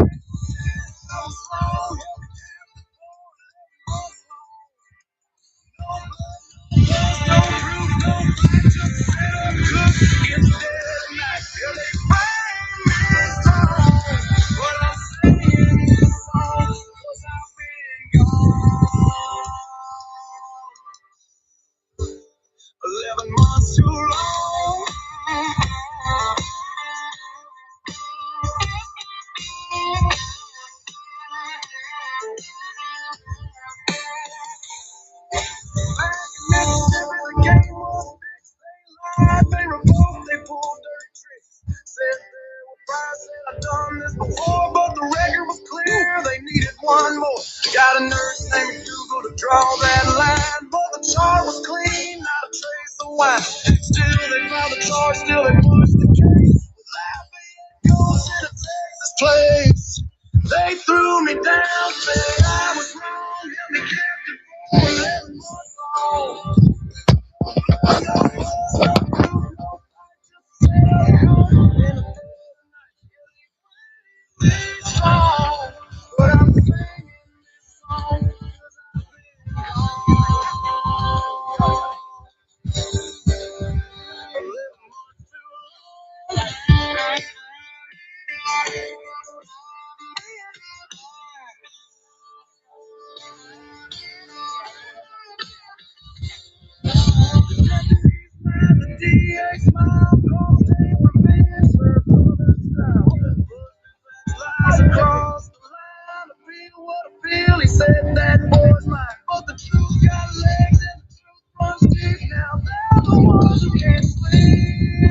Billy said that was mine, but the truth got legs and the truth runs deep. Now they're the ones who can't sleep.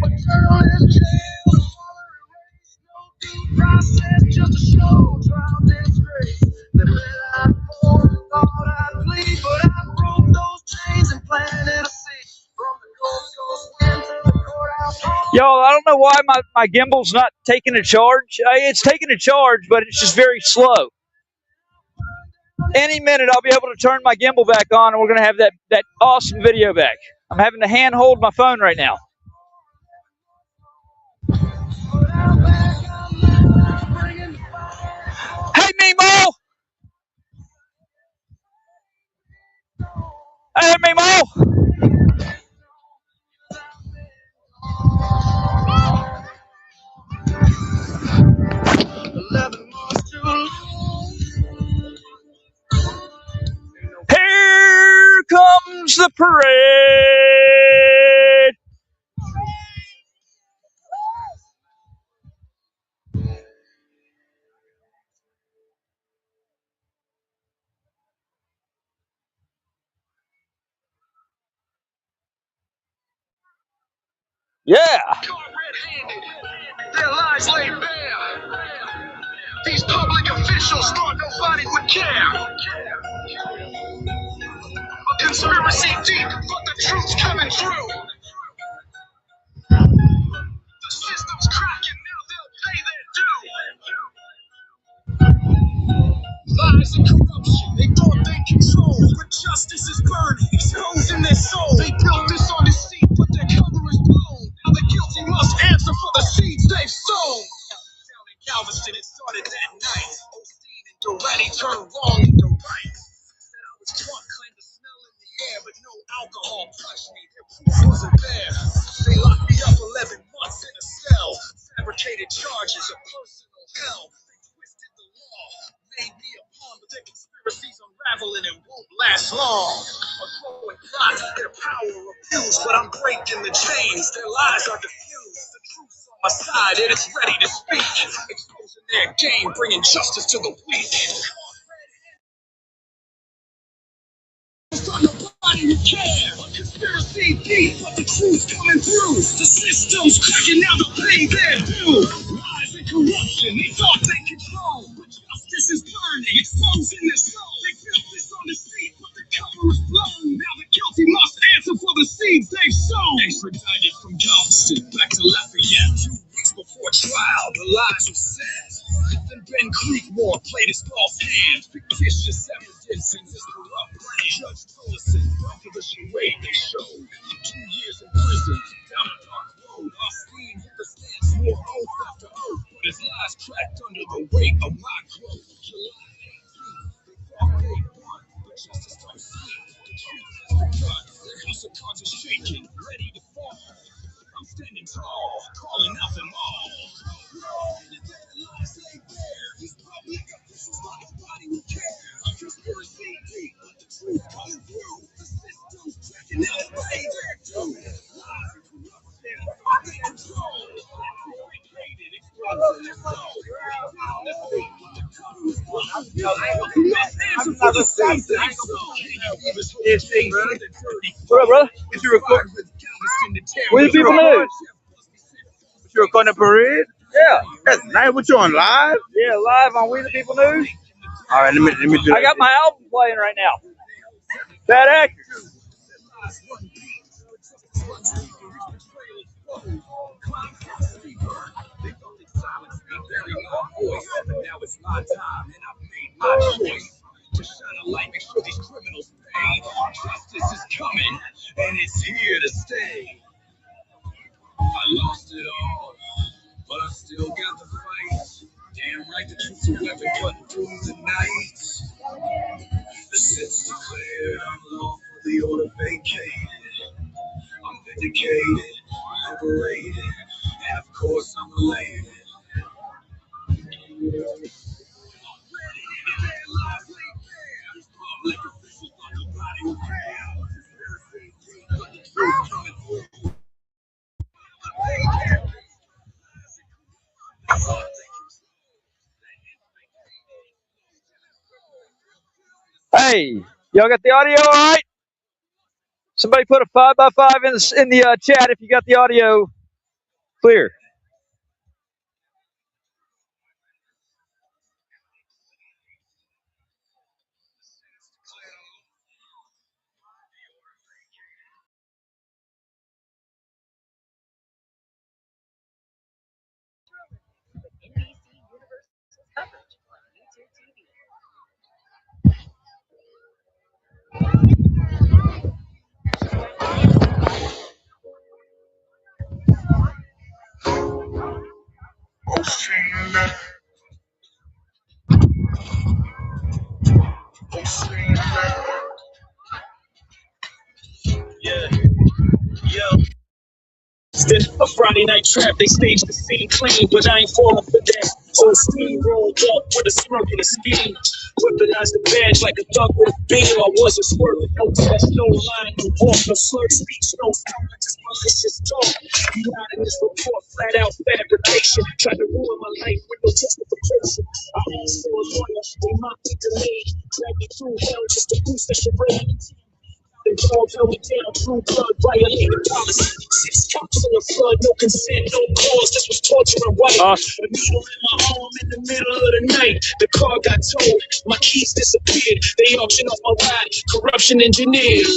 A journalist jail, a father erased, no due process, just a show trial disgrace. They said I'd fall, thought I'd flee, but I broke those chains and planted a seed from the Gold Coast wind to the courthouse hall. Y'all, I don't know why my gimbal's not taking a charge. It's taking a charge, but it's just very slow. Any minute, I'll be able to turn my gimbal back on, and we're going to have that awesome video back. I'm having to hand hold my phone right now. Hey, Mimo! Hey, Mimo! Here comes the parade. Yeah. Their lies laid bare. These public officials thought nobody would care. A conspiracy deep, but the truth's coming through. The system's cracking, now they'll pay their due. Lies and corruption, they thought they controlled, but justice is burning, exposing their soul. They built this on deceit, but their cover is blown. Now the guilty must answer for the seeds they've sown. Down in Galveston, it started that night. Osteen and Durante turned wrong into right. Said I was drunk, claimed the smell in the air, but no alcohol touched me. Their proof wasn't there. They locked me up 11 months in a cell. Fabricated charges of personal hell. They twisted the law, made me a pawn, but their conspiracies unraveling and won't last long. A growing plot, their power abused, but I'm breaking the chains. Their lies are diffused. The truth's on my side, it is ready to speak. Exposing their game, bringing justice to the weak. Nobody would care. A conspiracy deep, but the truth's coming through. The system's cracking, now they'll pay their due. Lies and corruption, they thought they control, but justice is burning, exposing their soul. They built this on deceit, but the cover is blown. Now the guilty must answer for the seeds they've sown. Extradited from Galveston back to Lafayette. 2 weeks before trial, the lies were said. Then Ben Creekmore played his false hand. Fictitious evidence in his corrupt plan. Judge Tollison fell for the charade they showed. 2 years in prison, down a dark road. Osteen hit the stand, swore oath after oath, but his lies cracked under the weight of my growth. July 18th, they thought they won, but justice don't sleep. The truth has begun. The house of cards is shaking, ready to fall. I'm standing tall, calling out them all. These public officials thought nobody would care. A conspiracy deep, but the truth coming through. The system's checking out and pay their due. Lies and corruption, thought they control. They hated, exposing their soul. Down the street, the cover is blown. You must answer for the seeds they sow. What up, brother? If you're recording with What do people know? You recording the parade? Yeah. That's nice. What you on live? Yeah, live on We the People News. All right, let me do I got my album playing right now. Bad Actors. Now it's my time, and I've made my choice to shine a light, make sure these criminals pay. Justice is coming, and it's here to stay. I lost it all, but I still got the fight. Damn right, the truth's a weapon, but through the night. The sentence declared, I'm lawfully order vacated. I'm vindicated, liberated, and of course I'm elated. Hey, y'all got the audio all right? Somebody put a 5x5 in the chat if you got the audio clear. NBC Universal's coverage on YouTube TV. Yeah, yeah. Still a Friday night trap, they staged the scene clean, but I ain't falling for that. So steam rolled up with a smirk and a scheme. Weaponized the badge like a thug with a beam. I wasn't swerving, no test, no line, no walk, no slurred speech, no sound, just malicious talk. You lied in this report, flat out fabrication. Tried to ruin my life with no justification. I asked for a lawyer, they mocked me delayed. Dragged me through hell just to boost the charade. They all held me down, blue blood, violated policy. 6 counts in the flood, no consent, no cause. This was torture and white. A needle in my arm in the middle of the night. The car got towed, my keys disappeared. They auctioned off my ride, corruption engineered.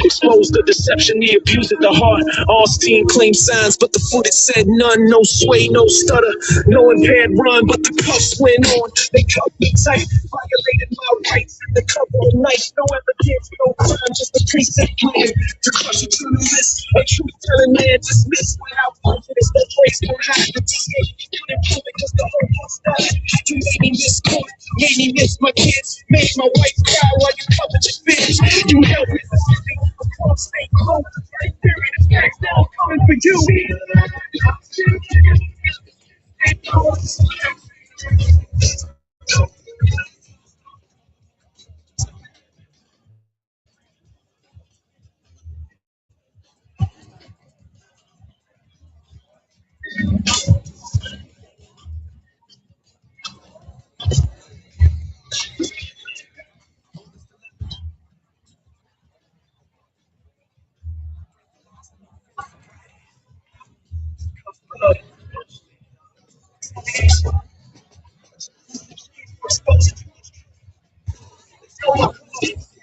Exposed the deception, the abuse at the heart. All steam claimed signs, but the footage said none. No sway, no stutter, no impaired run, but the cuffs went on. They cuffed me tight, violated my rights in the cover of night. No evidence, no crime, just a preset plan to crush a journalist. A truth-telling man dismissed without confidence. No trace, no hide. The DA couldn't prove it because the whole was done. You made me miss court, made me miss my kids, made my wife cry while you covered your bitch. You helped me. Stay close, right there in the back, now I'm coming for you.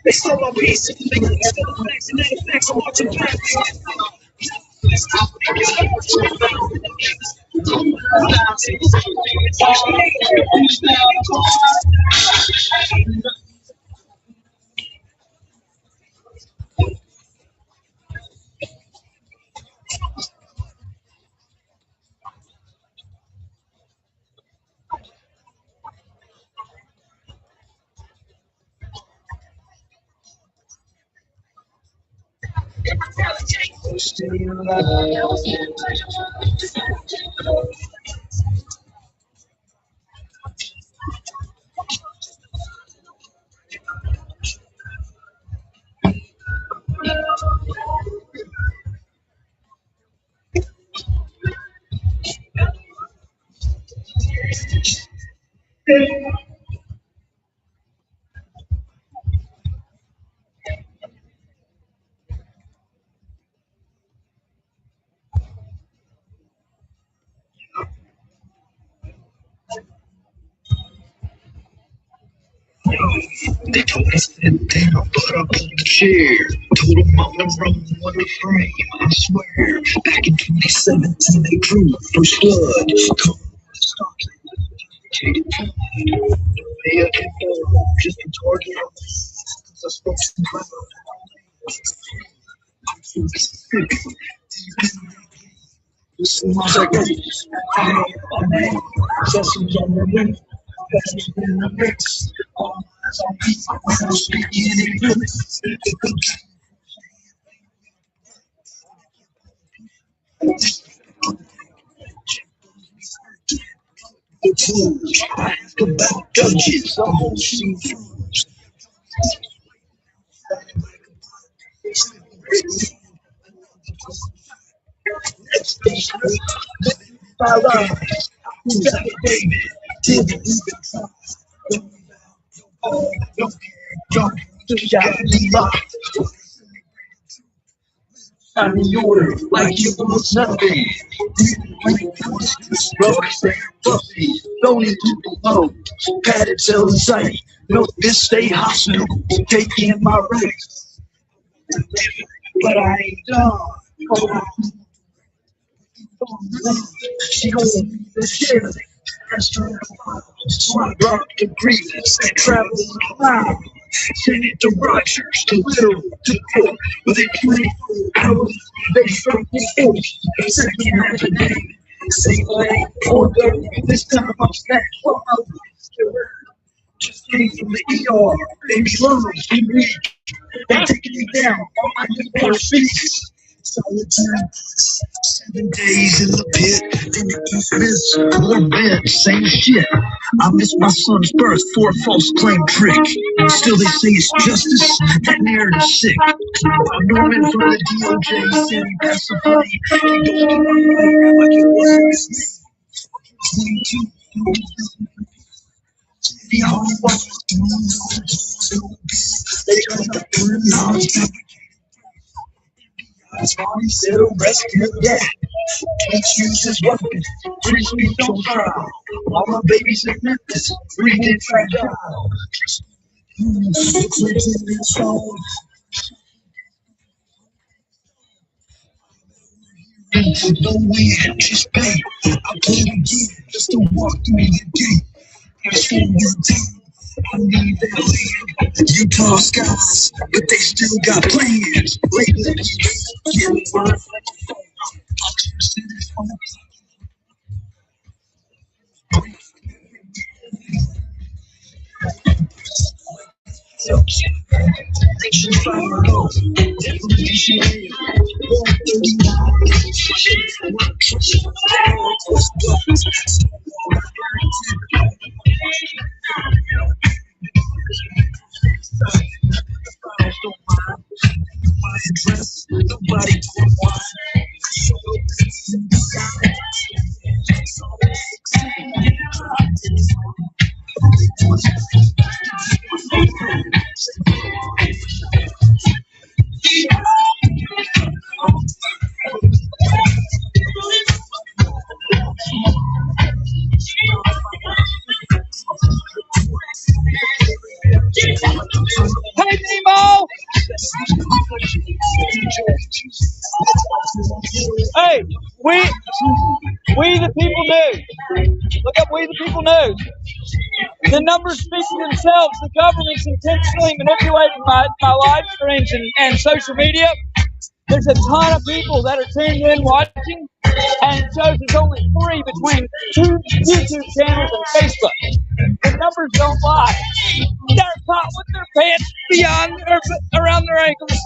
They stole my piece. They got the facts and the facts. I'm watching back. They told us sit down, put up on the chair. Told them I'm the wrong one to frame, I swear. Back in 2017, they drew first blood. Come educated pride. May I can know, just a target of cause I spoke some crap. I'm from Mississippi. Listen, my seconds. I'm name. Sessions on the wing. Passions in the mix. All eyes on me. I'm speaking in English. The tools, about dungeons, the whole scene. I'm in order, like it was nothing. Don't need to below. Padded till the sight. No, this stay hostile. Taking my rights. But I ain't done. She gon' be the sheriff. So I brought the grievance and traveled around. Send it to Rogers, to Little, to Court. Within 24 hours, they struck the force. Second half a day. Say like order. This time I'm snatched from my wrist. Just came from the ER. They be lungs, be weak. They taking me down on my newborn feet. Solitude, 7 days in the pit, in the East Miss, more bed, same shit. I missed my son's birth for a false claim trick. Still they say it's justice, that narrative's sick. I'm Norman for the DOJ, sending pacifying. He goes to my life like it wasn't his name. 22. The whole world they got the burn knowledge. He said, arrest him, yeah. Can't use his weapon. Free speech on trial. All my babies in Memphis, breathing fragile. Looks like it's soul. No way, just pay. I play the game just to walk through the gate. It's for your team. I need that land. Utah skies, but they still got plans. Lately, getting word. Nobody Hey, Nemo! Hey, we the people news. Look up We the People News. The numbers speak for themselves. The government's intentionally manipulating my live streams and social media. There's a ton of people that are tuned in watching, and it shows there's only 3 between 2 YouTube channels and Facebook. The numbers don't lie. They're caught with their pants beyond or around their ankles.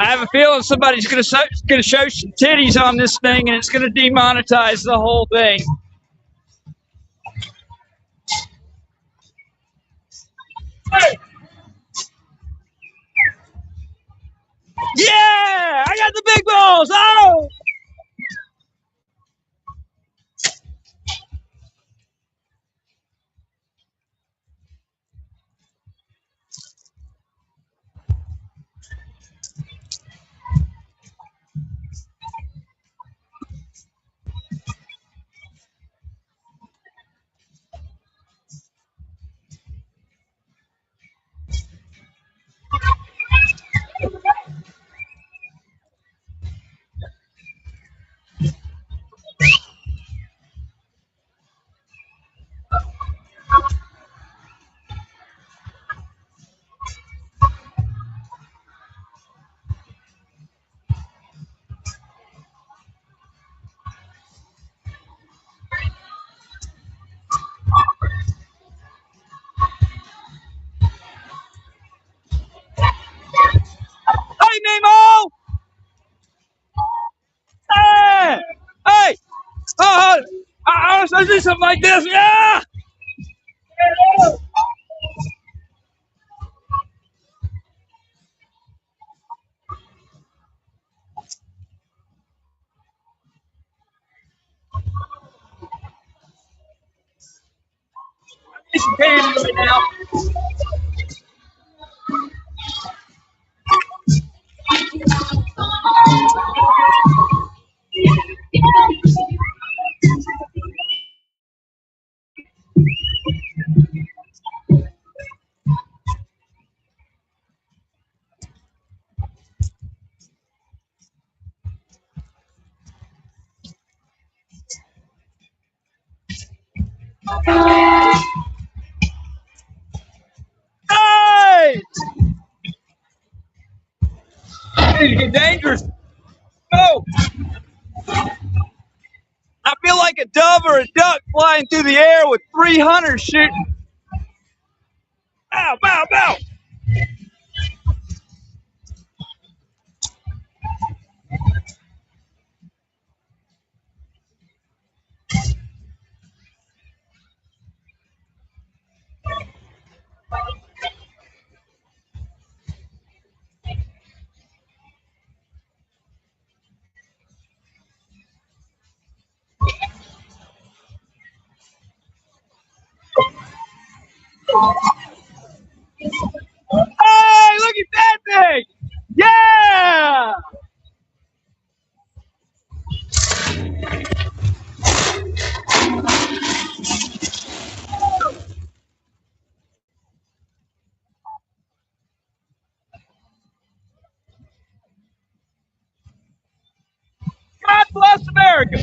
I have a feeling somebody's going to show some titties on this thing, and it's going to demonetize the whole thing. Yeah, I got the big balls. Oh. Hey, Nemo! Hey! Hey! Oh, I was going to do something like this. Yeah! Get some candy right now. Hey! It's getting dangerous. Oh! I feel like a dove or a duck flying through the air with 3 hunters shooting. Bow, bow, bow. Hey, look at that thing! Yeah! God bless America!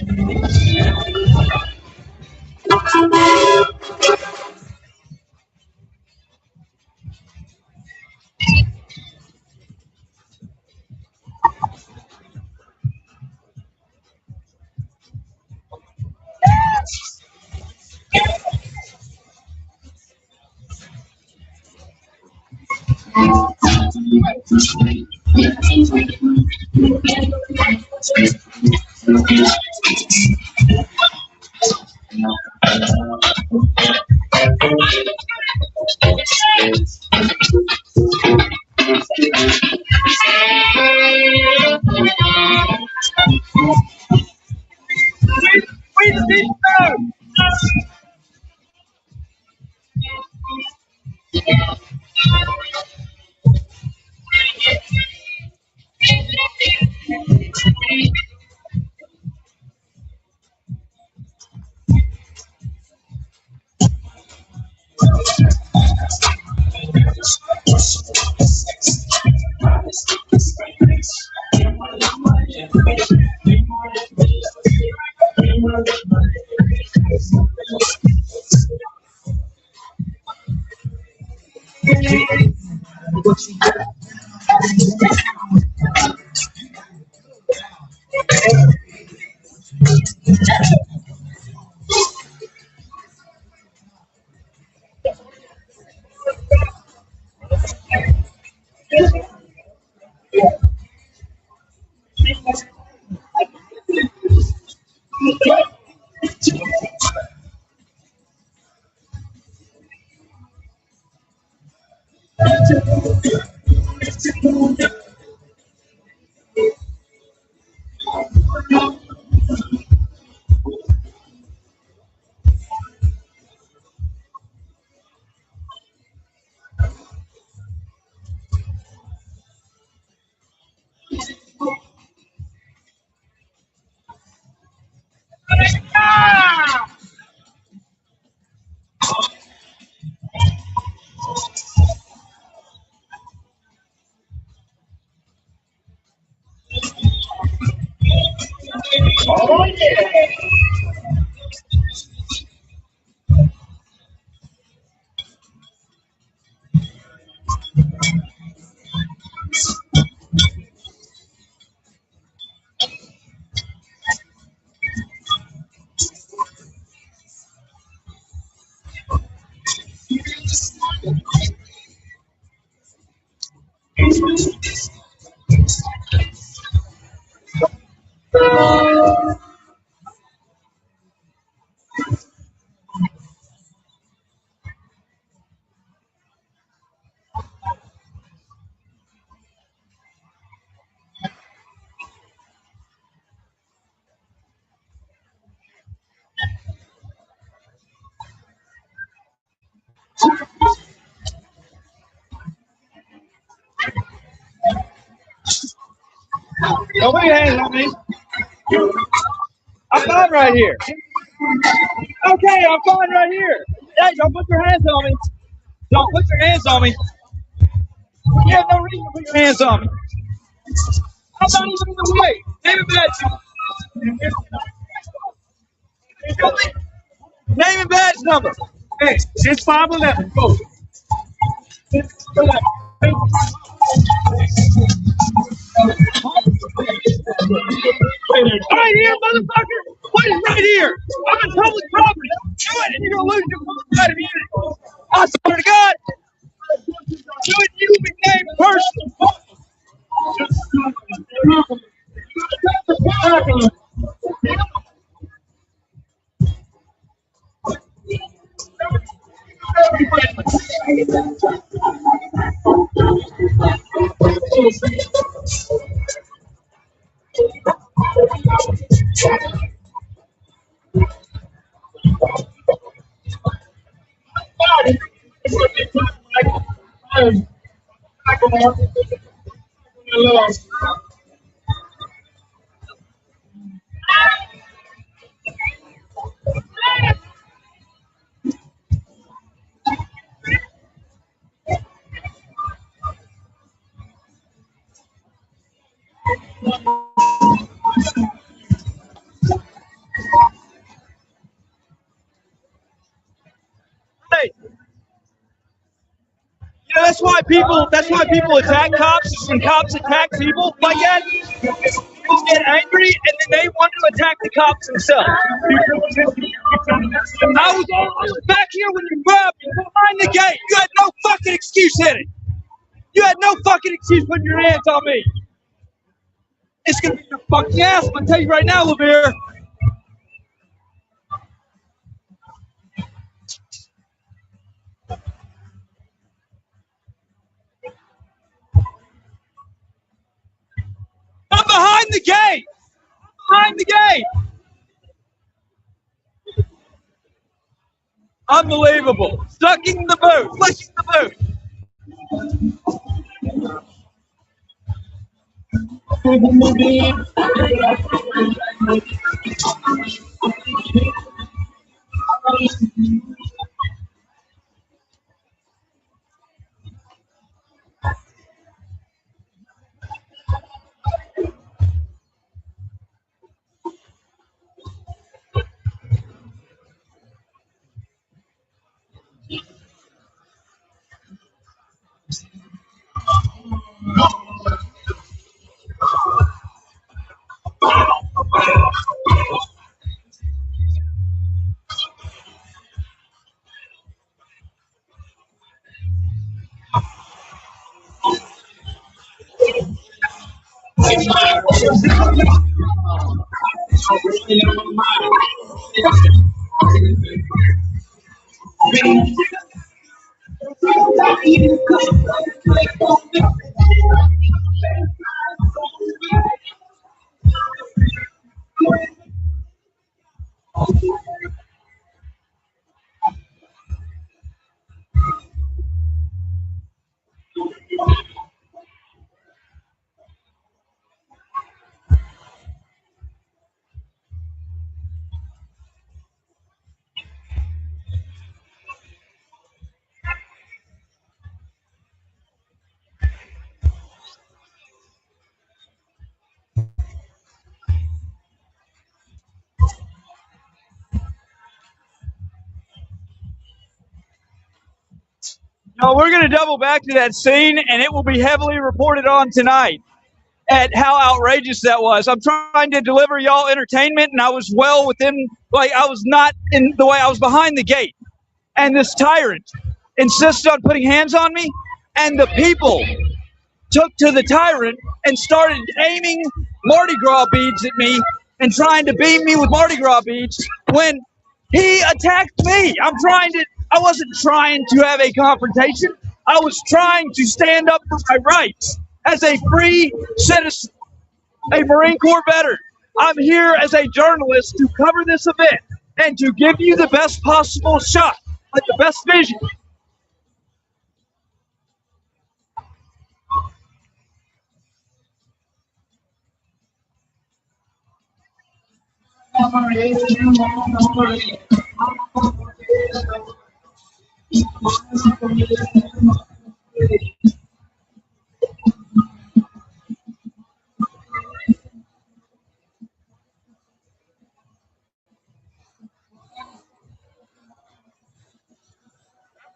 Don't put your hands on me. I'm fine right here. Okay, I'm fine right here. Hey, don't put your hands on me. Don't put your hands on me. You have no reason to put your hands on me. I'm not even in the way. Name and badge. Name and badge number. Hey, 6511. Go. 611. Right here, motherfucker! What is right here? I'm in public property. Do it, and you're gonna lose your right immunity. I swear to God. Do it, you be named person. Hey, you know that's why people attack cops is when cops attack people like that. People get angry and then they want to attack the cops themselves. I was back here when you grabbed me behind the gate. You had no fucking excuse in it. You had no fucking excuse putting your hands on me. It's gonna be your fucking ass. I'm gonna tell you right now, LeVere. I'm behind the gate. Behind the gate. Unbelievable. Sucking the boot. Flushing the boot. No, we're going to double back to that scene, and it will be heavily reported on tonight at how outrageous that was. I'm trying to deliver y'all entertainment, and I was well within, like, I was not in the way, I was behind the gate. And this tyrant insisted on putting hands on me, and the people took to the tyrant and started aiming Mardi Gras beads at me and trying to beat me with Mardi Gras beads when he attacked me. I wasn't trying to have a confrontation. I was trying to stand up for my rights as a free citizen, a Marine Corps veteran. I'm here as a journalist to cover this event and to give you the best possible shot, like the best vision.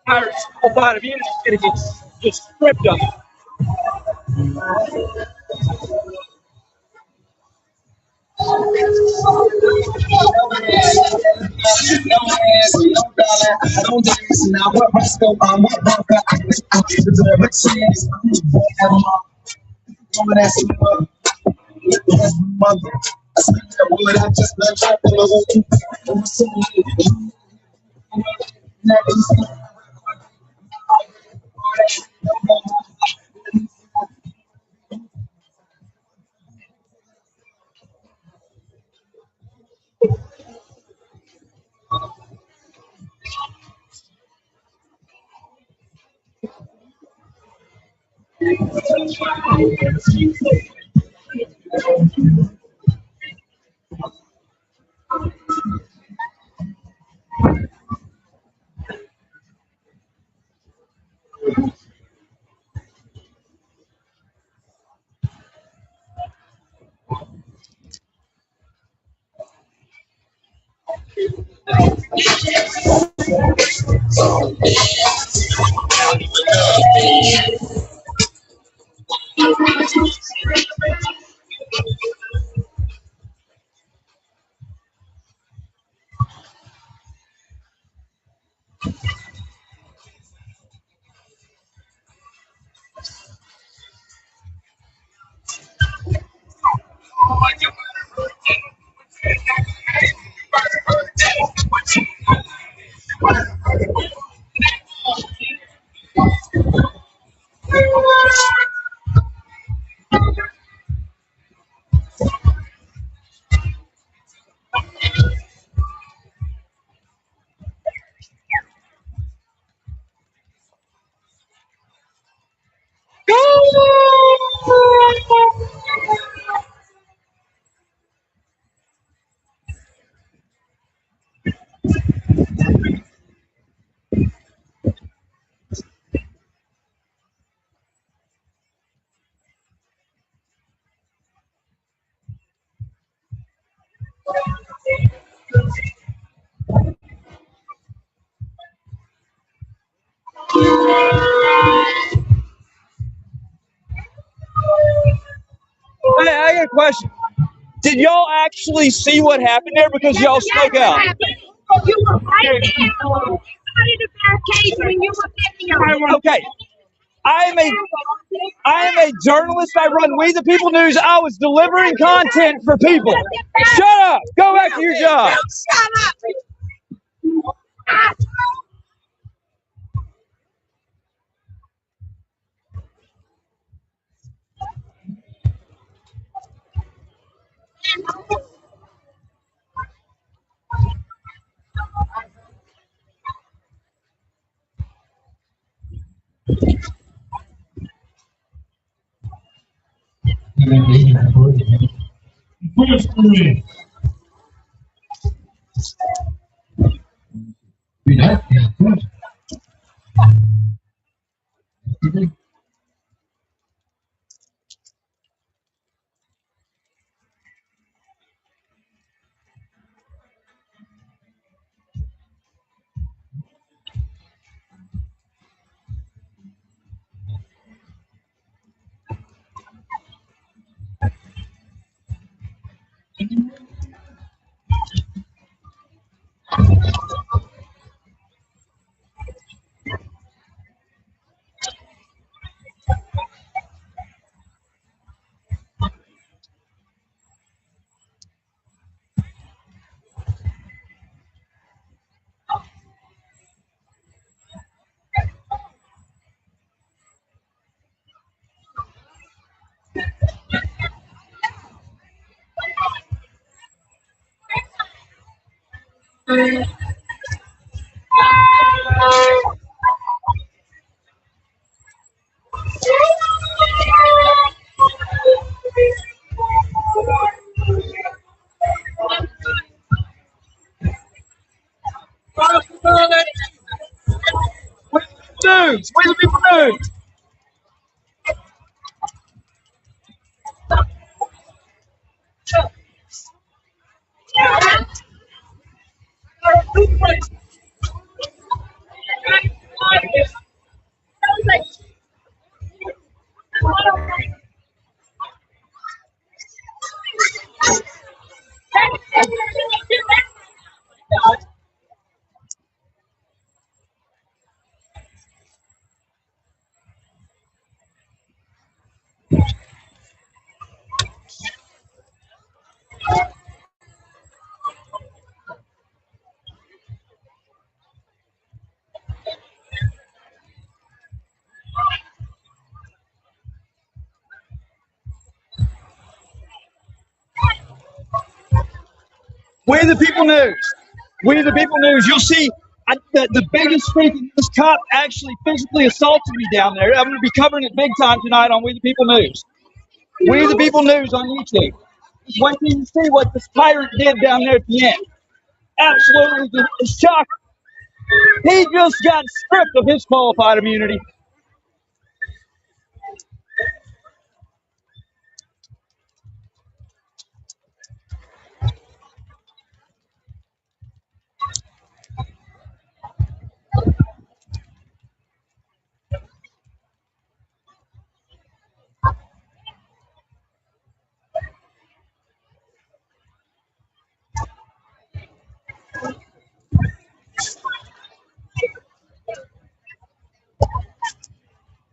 Our fight of unity is going to get stripped of it. I got a question. Did y'all actually see what happened there? Because y'all spoke out. You were right there. You started the barricade when you were getting your Okay. I am a journalist. I run We the People News. I was delivering content for people. Shut up. Go back to your job. News. We the People News. We the People News. We the People News. You'll see the biggest freak. This cop actually physically assaulted me down there. I'm going to be covering it big time tonight on We the People News. We the People News on YouTube. Just wait till you see what this pirate did down there at the end. Absolutely shocking. He just got stripped of his qualified immunity.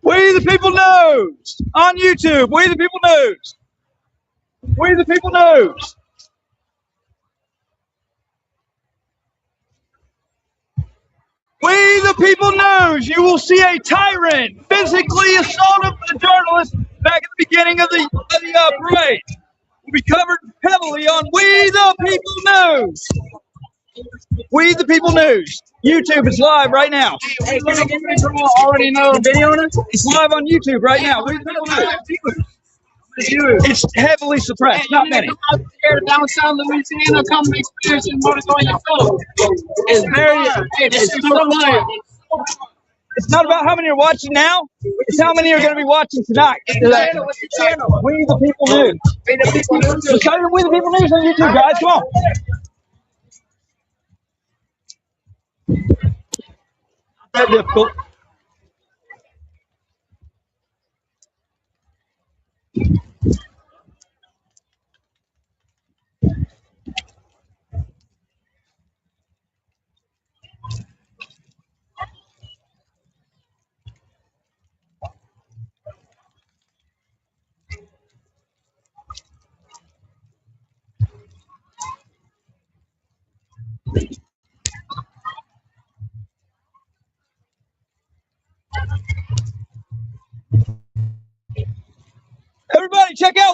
We the People News on YouTube. We the People News. We the People News. We the People News. You will see a tyrant physically assault a journalist back at the beginning of the parade. Will be covered heavily on We the People News. We the People News. YouTube is live right now. Hey, can I get the girl already know video on it? It's live on YouTube right now. We the People News. It's heavily suppressed. Not many. Out there down South Louisiana, come experience what is on your phone. It's very. It's so It's not about how many are watching now. It's how many are going to be watching tonight. What's the channel? We the People News. We the People News. Subscribe to We the People News on YouTube, guys. Come on. Not that difficult.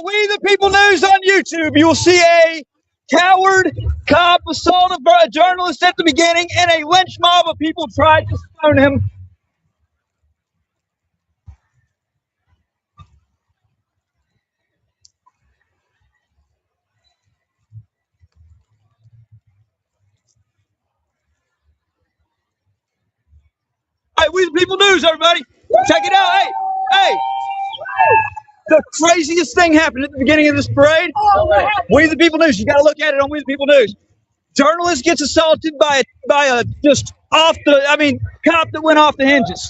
on We the People News on YouTube, you will see a coward cop assaulted a journalist at the beginning, and a lynch mob of people tried to stone him. Hey, We the People News, everybody. Check it out. Hey. The craziest thing happened at the beginning of this parade. We the People News. You got to look at it on We the People News. Journalist gets assaulted by a just cop that went off the hinges.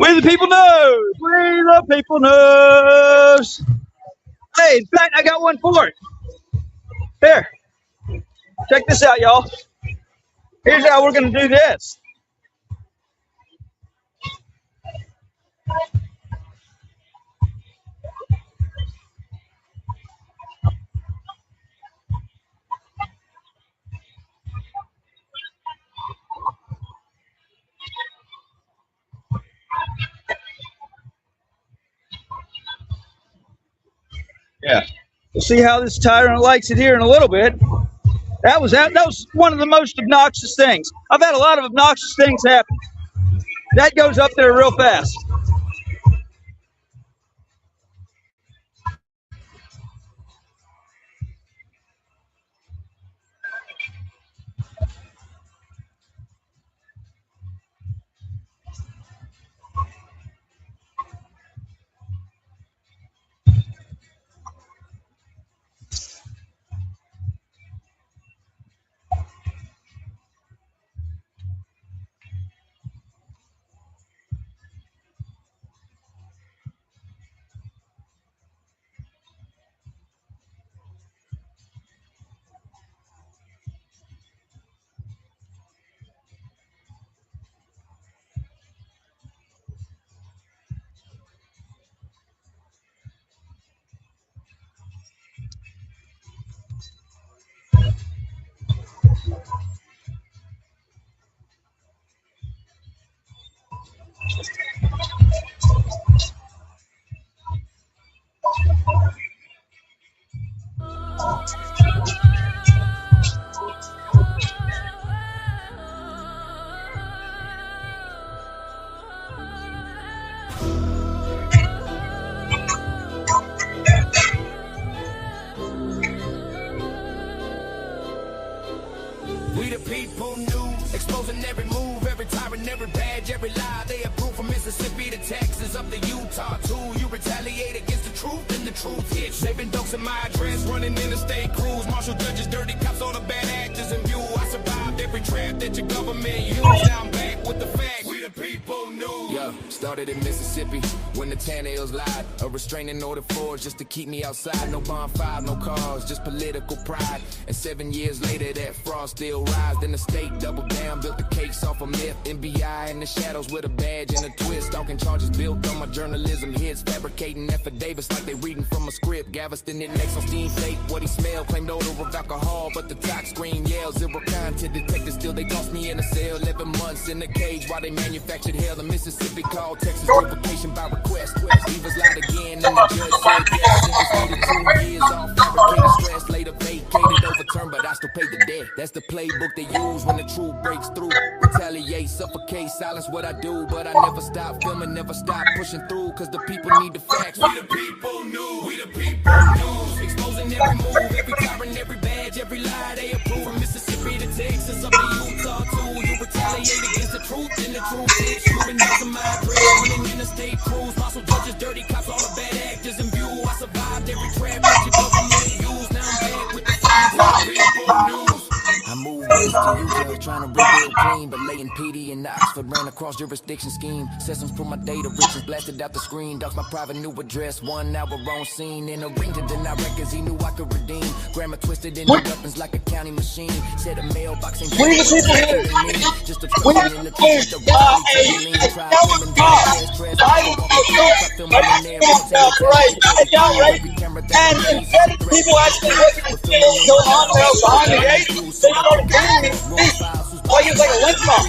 We the People News. We the People News. Hey, in fact, I got one for it. Here. Check this out, y'all. Here's how we're going to do this. Yeah. We'll see how this tyrant likes it here in a little bit. That was one of the most obnoxious things. I've had a lot of obnoxious things happen. That goes up there real fast. We the People News, exposing every move, every tyrant, every badge, every lie. They approve from Mississippi to Texas, up to Utah too. You retaliate against the truth, and the truth hits. They've been doxing my address, running interstate crews, marshal judges, dirty cops, all the bad actors in view. I survived every trap that your government used. Now I'm back with the facts. We the People News. Yeah, started in Mississippi when the Tan Hills lied. A restraining order forged just to keep me outside. No bonfire, no cars, just political pride. And 7 years later, that fraud still rise. Then the state doubled down, built the case off a myth. NBI in the shadows with a badge and a twist. Stalking charges built on my journalism hits. Fabricating affidavits like they reading from a script. Galveston it next on steam tape. What he smelled claimed odor of alcohol, but the top screen yells. Zero content detected, still they tossed me in a cell. 11 months in the cage while they manufactured hell. The Mississippi called Texas revocation by request. He was lied again and the judge said yes. Sentence 2 years off fabricated stress. Later vacated, overturned, but I still paid the debt. That's the playbook they use when the truth breaks through. Retaliate, suffocate, silence what I do. But I never stop filming, never stop pushing through. Cause the people need the facts. We the People News, we the People News. Exposing every move, every tyrant, every badge, every lie they approve. From Mississippi to Texas, up to Utah too. You retaliate against the truth, and the truth hits you. And that's my bread, running interstate crews. Marshal judges, dirty cops, all the bad actors in view. I survived every trap that your government used. Now I'm back with the facts. People News. I moved Trying to rebuild clean, but laying PD in Oxford ran across jurisdiction scheme. Systems put my data riches blasted out the screen. Dogs my private new address, 1 hour on scene. In a ring to deny records, he knew I could redeem. Grammar twisted into weapons like a county machine. Said a mailbox ain't We the people here. just We obstruction in the truth with the body tumbling. Try filming trash, trash, And instead of people actually looking at what's going on behind the gate, they started giving me this. Like it's like a lynch mob.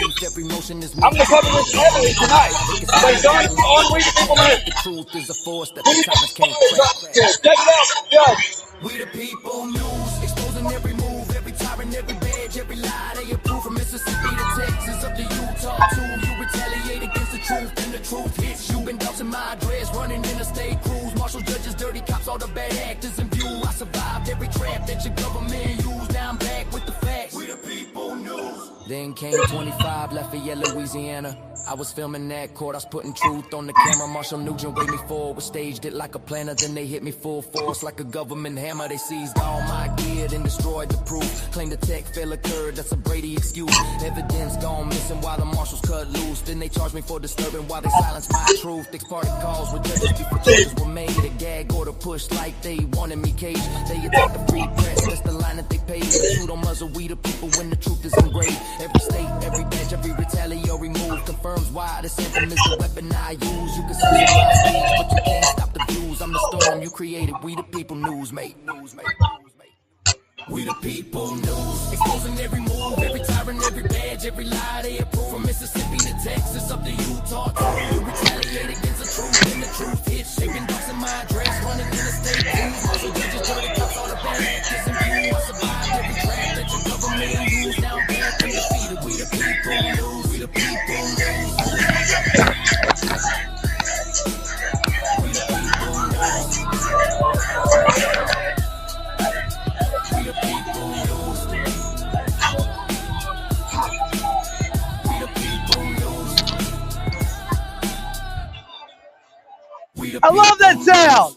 I'm gonna cover this heavily tonight. But don't on We the People News. The truth is a force that the Titans can't crack. Check it out, yo. We the People News, exposing every move, every tyrant, every badge, every lie. They approve from Mississippi to Texas, up to Utah too. You retaliate against the truth, and the truth hits you. Been dousing my address, running interstate crews, marshal judges, dirty cops, all the bad actors in view. I survived every trap that your government used. Now I'm back with the facts. We the People News. Then came 25, Lafayette, Louisiana. I was filming that court, I was putting truth on the camera. Marshall Nugent waved me forward, staged it like a planner. Then they hit me full force like a government hammer. They seized all my gear, then destroyed the proof. Claimed the tech fail occurred, that's a Brady excuse. Evidence gone missing while the marshals cut loose. Then they charged me for disturbing while they silenced my truth. Ex-party calls with judges before charges were made. A gag order pushed like they wanted me caged. They attacked the free press, that's the line that they paid. The truth don't muzzle we the people when the truth is engraved. Every state, every badge, every retaliatory move confirms why this anthem is the weapon I use. You can see my speech, but you can't stop the views. I'm the storm you created. We the People News, mate. We the People News, exposing every move, every tyrant, every badge, every lie. They approve from Mississippi to Texas, up to Utah too. You retaliate against the truth, and the truth hits. They've been doxing my address, running interstate crews. Marshal judges, dirty cops, all the bad actors in view. I survived every trap that your government used. Now I'm back and defeated. We the People News, we the People News. We the People News. We the People News. We the People News. We the I love that People sound.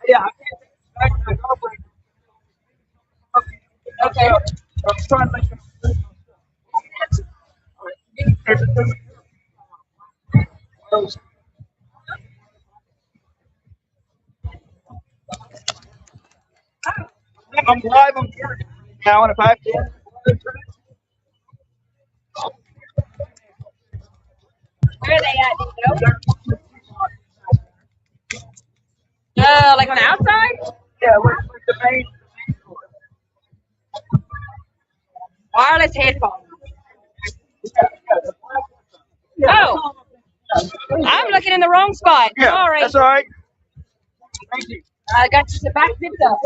Yeah. Okay. I'm trying to make it. I'm live on now in a 510. Where are they at? Like on the outside? Yeah, where's the main? Wireless headphones. Oh, I'm looking in the wrong spot. Yeah, Sorry. that's all right. Thank you. I got you the back zipped up.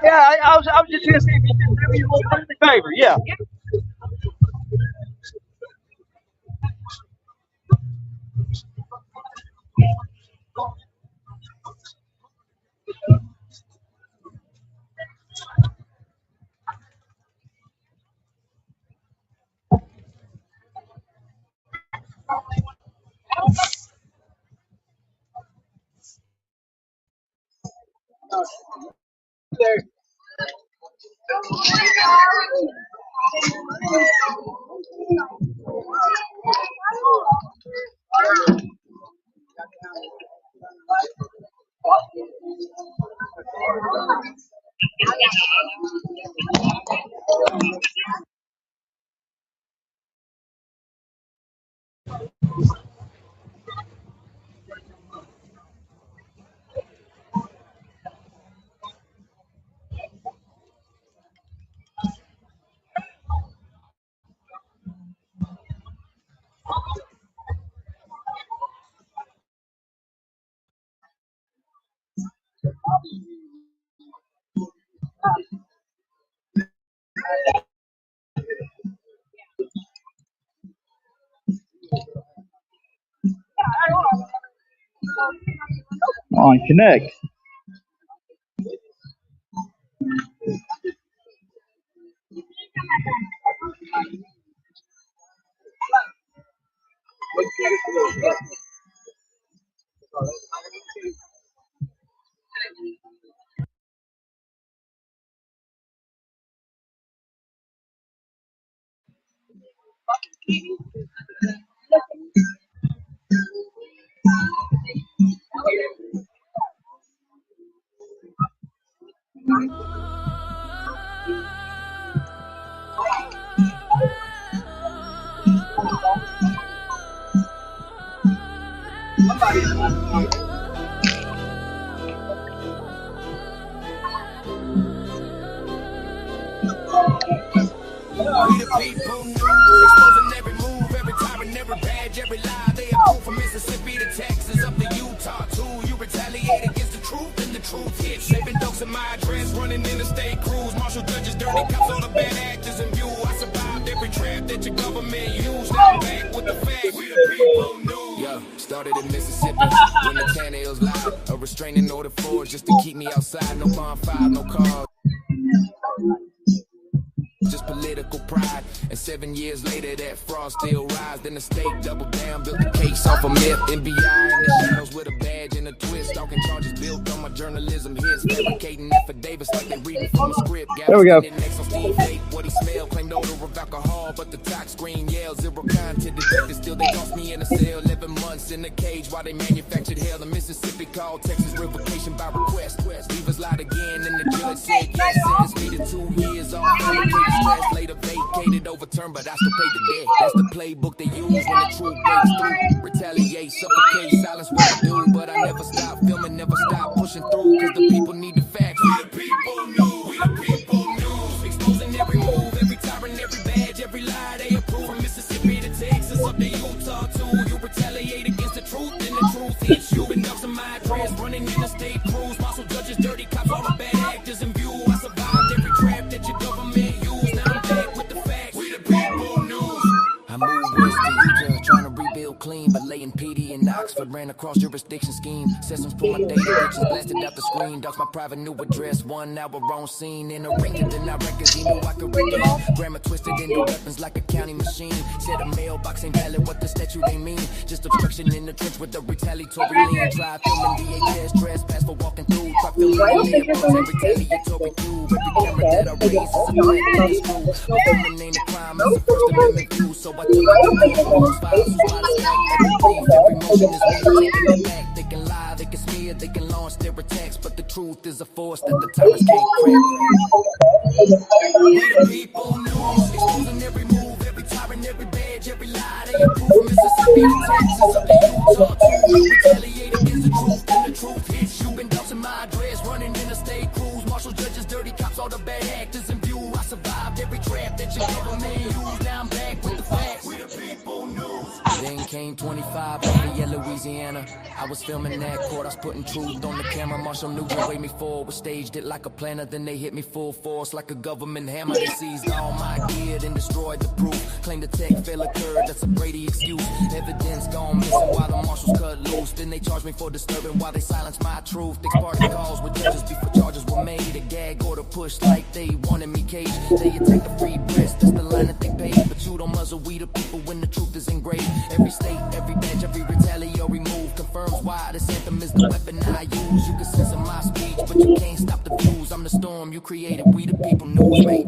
Yeah, I was just gonna see if you could do me a little friendly favor. Yeah. There. On connect. We the people news, exposing every move, every tyrant, every badge, every lie. They approve from Mississippi to Texas, up to Utah too. You retaliate against the truth, and the truth hits. Shaving dokes in my address, running interstate crews, marshal judges, dirty cops, all the bad actors in view. I survived every trap that your government used. Now I'm back with the facts. We the people news. Yo, started in Mississippi when the Tannehills lied. A restraining order forged just to keep me outside. No bonfire, no cars. Just political pride, and 7 years later that fraud still rise. Then the state doubled down, built the case off a myth. FBI in the shadows with a badge and a twist. Stalking charges built on my journalism hits. Fabricating affidavits like they reading from a script. There we go. Next on Steve Fate, what he smelled, claimed odor of alcohol, but the tox screen yelled zero content detected. Still they tossed me in a cell, 11 months in a cage while they manufactured hell. In Mississippi called Texas revocation by request. Leave us lied again, and the judge said yes. Sentenced me to 2 years off. Stress later vacated, overturned, but I still pay the debt. That's the playbook they use when the truth breaks through. Retaliate, suffocate, silence what I do. But I never stop filming, never stop pushing through. Cause the people need the facts. We the people news, we the people news. Exposing every move, every tyrant, every badge, every lie. They approve from Mississippi to Texas, up to Utah too. You retaliate against the truth, and the truth hits you. And ducks in my address, running interstate crews. Marshal judges, dirty cops, all the bad actors in view. I survived every trap that your government used. Clean, but laying PD in Oxford, ran across jurisdiction scheme. Systems pull my data, bitches blasted out the screen. Docs my private new address, 1 hour on scene. In a ring that denied records, he knew I could read it. Grammar twisted into weapons like a county machine. Said a mailbox ain't valid, what the statute ain't mean. Just obstruction in the trench with the retaliatory lean. Try filming DHS, trespass for walking through. Try filming airports and retaliatory tube. Every camera that I raise is a threat to the school. But filming ain't a crime, it's a First Amendment view. So I took it to my files, files, files. believe every motion is me taking it back. They can lie, they can smear, they can launch their attacks, but the truth is a force that the tyrants can't crack. We the people news, exposing every move, every tyrant, every badge, every lie. They approve from Mississippi to Texas up to Utah too. We retaliate against the truth, and the truth hits you. Been dousing my address, running interstate crews, marshals, judges, dirty cops, all the bad actors in view. I survived every trap that your government used. Now I'm back with the facts. We the people news. Then came 25 over Louisiana. I was filming that court, I was putting truth on the camera. Marshall knew the way me forward, staged it like a planner. Then they hit me full force like a government hammer. They seized all my gear, then destroyed the proof. Claimed the tech fail occurred, that's a Brady excuse. Evidence gone missing while the marshals cut loose. Then they charged me for disturbing while they silenced my truth. They sparked calls with judges before charges were made. A gag order pushed like they wanted me caged. They attack the free press, that's the line that they paid. But you don't muzzle we the people when the truth is engraved. Every state, every badge, every retaliatory move confirms why this anthem is the weapon I use. You can censor my speech, but you can't stop the views. I'm the storm you created. We the people news, mate.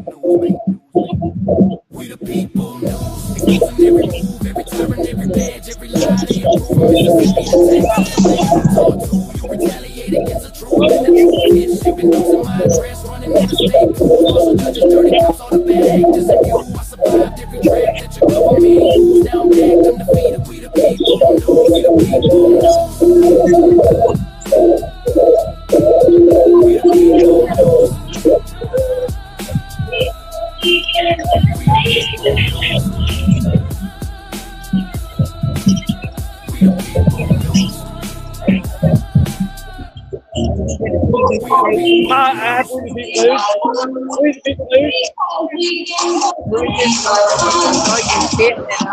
We the people news. Exposing every move, every tyrant, every badge, every lie. They approve from Mississippi to Texas. You retaliate against the truth, and the truth hits you. Been losing my address, running in the state. Also judges, dirty cops, all the bad actors in view. I survived every trap that your government used. Now I'm back undefeated. We the people news. We the people news. We the people news. I We the people news.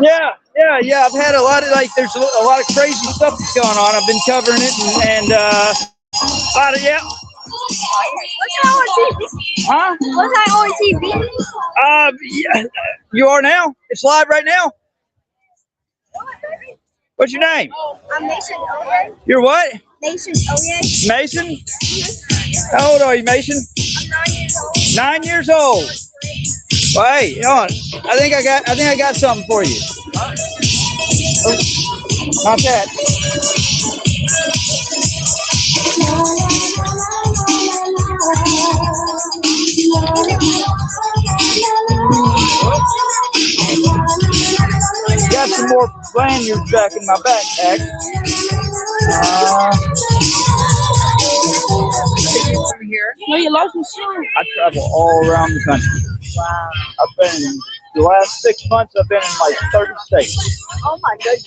Yeah. I've had a lot of there's a lot of crazy stuff that's going on. I've been covering it and a lot of Huh? Was I on TV? Yeah, you are now. It's live right now. What's your name? I'm Mason Oye. You're what? Mason Oye. Mason? How old are you, Mason? I'm 9 years old. 9 years old. Well, hey, hold on. I think I got something for you. Oh, not that. Got some more lanyards back in my backpack. Here. No, you lost your shoe. I travel all around the country. Wow. I've been in the last 6 months. I've been in like 30 states. Oh my goodness.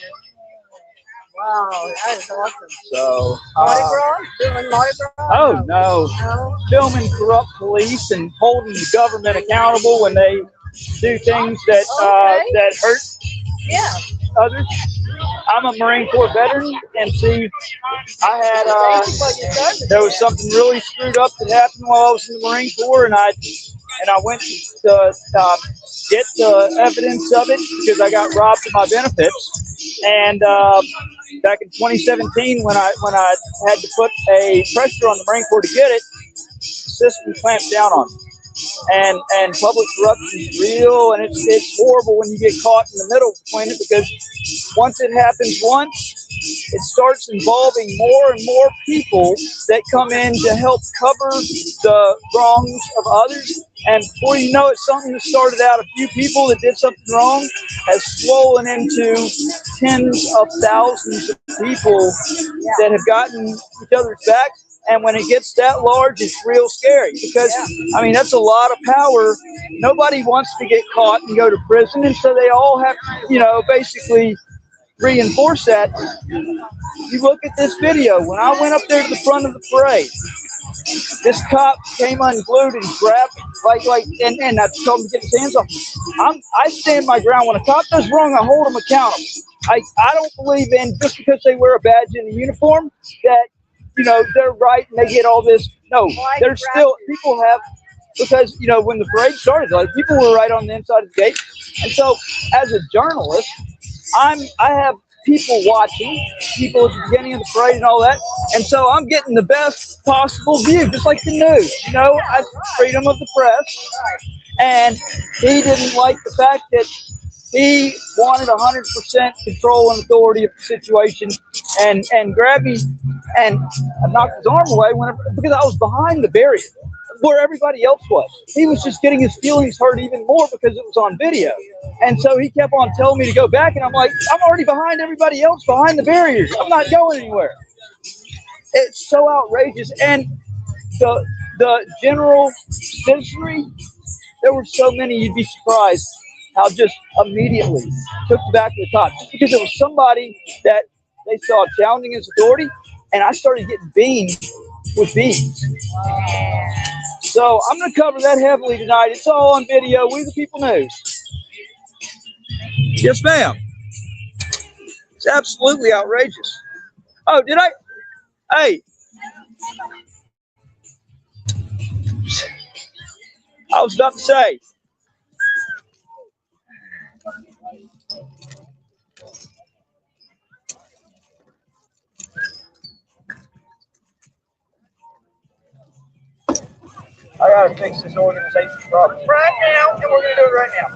Wow, that is awesome. So, Mardi Gras? Doing Mardi Gras? Oh no. Filming corrupt police and holding the government accountable when they do things that that hurt others. I'm a Marine Corps veteran, and see, I had there was something really screwed up that happened while I was in the Marine Corps, and I went to get the evidence of it because I got robbed of my benefits. And back in 2017, when I had to put a pressure on the Marine Corps to get it, the system clamped down on me. And public corruption is real, and it's horrible when you get caught in the middle between it, because once it happens once, it starts involving more and more people that come in to help cover the wrongs of others. And before you know it, something that started out a few people that did something wrong has swollen into tens of thousands of people that have gotten each other's backs. And when it gets that large, it's real scary, because, I mean, that's a lot of power. Nobody wants to get caught and go to prison. And so they all have to, basically reinforce that. You look at this video. When I went up there to the front of the parade, this cop came unglued and grabbed and I told him to get his hands off. I stand my ground. When a cop does wrong, I hold him accountable. I don't believe in just because they wear a badge and a uniform that they're right and they get all this. No, there's still people have, because when the parade started, people were right on the inside of the gate. And so as a journalist, I have people watching, people at the beginning of the parade and all that. And so I'm getting the best possible view, just like the news. I freedom of the press. And he didn't like the fact that He wanted 100% control and authority of the situation, and grabbed me and knocked his arm away because I was behind the barrier where everybody else was. He was just getting his feelings hurt even more because it was on video. And so he kept on telling me to go back, and I'm like, I'm already behind everybody else behind the barriers. I'm not going anywhere. It's so outrageous. And the general citizenry, there were so many, you'd be surprised how just immediately took the back of the top. Just because it was somebody that they saw challenging his authority, and I started getting beamed with beans. So I'm going to cover that heavily tonight. It's all on video. We the People News. Yes, ma'am. It's absolutely outrageous. Oh, did I? Hey. I was about to say. I gotta fix this organization problem right now, and we're gonna do it right now.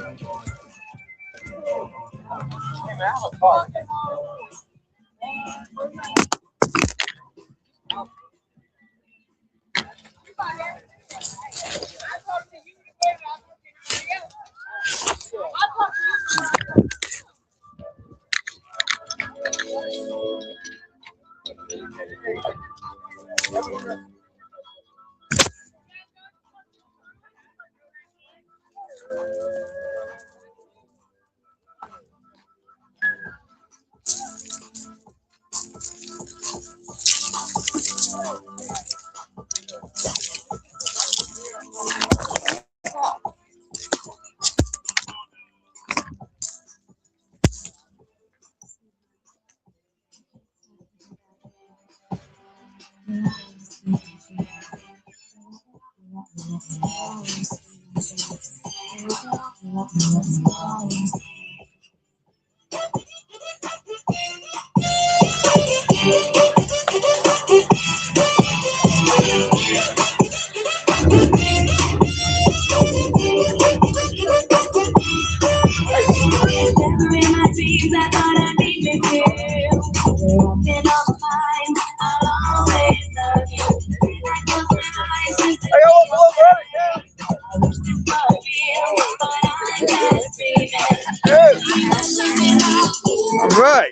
All right.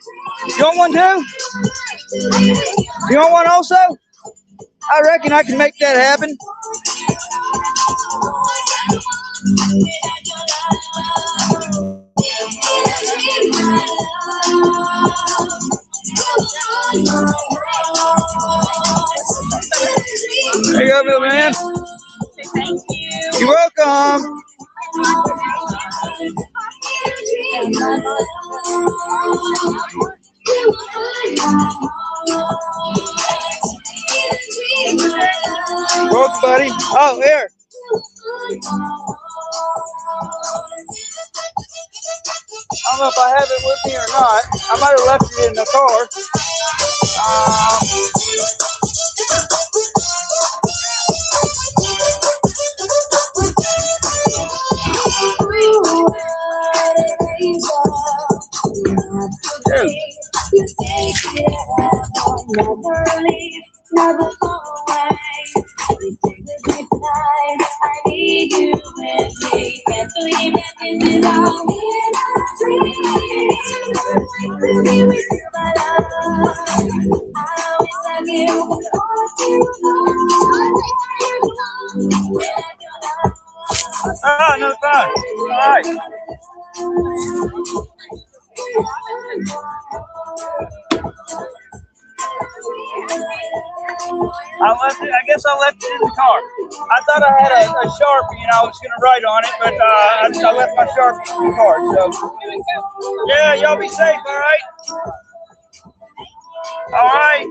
You want one too? You want one also? I reckon I can make that happen. There you go, Bill man. Thank you. You're welcome. Welcome, buddy. Oh, here. I don't know if I have it with me or not. I might have left it in the car. Never go away. I need you with me. Can't believe that this is all in a dream. To be with you, my love. I always love you. Oh, no fun. All right. I guess I left it in the car. I thought I had a Sharpie and I was going to write on it, but I left my Sharpie in the car. So, yeah, y'all be safe, all right? All right.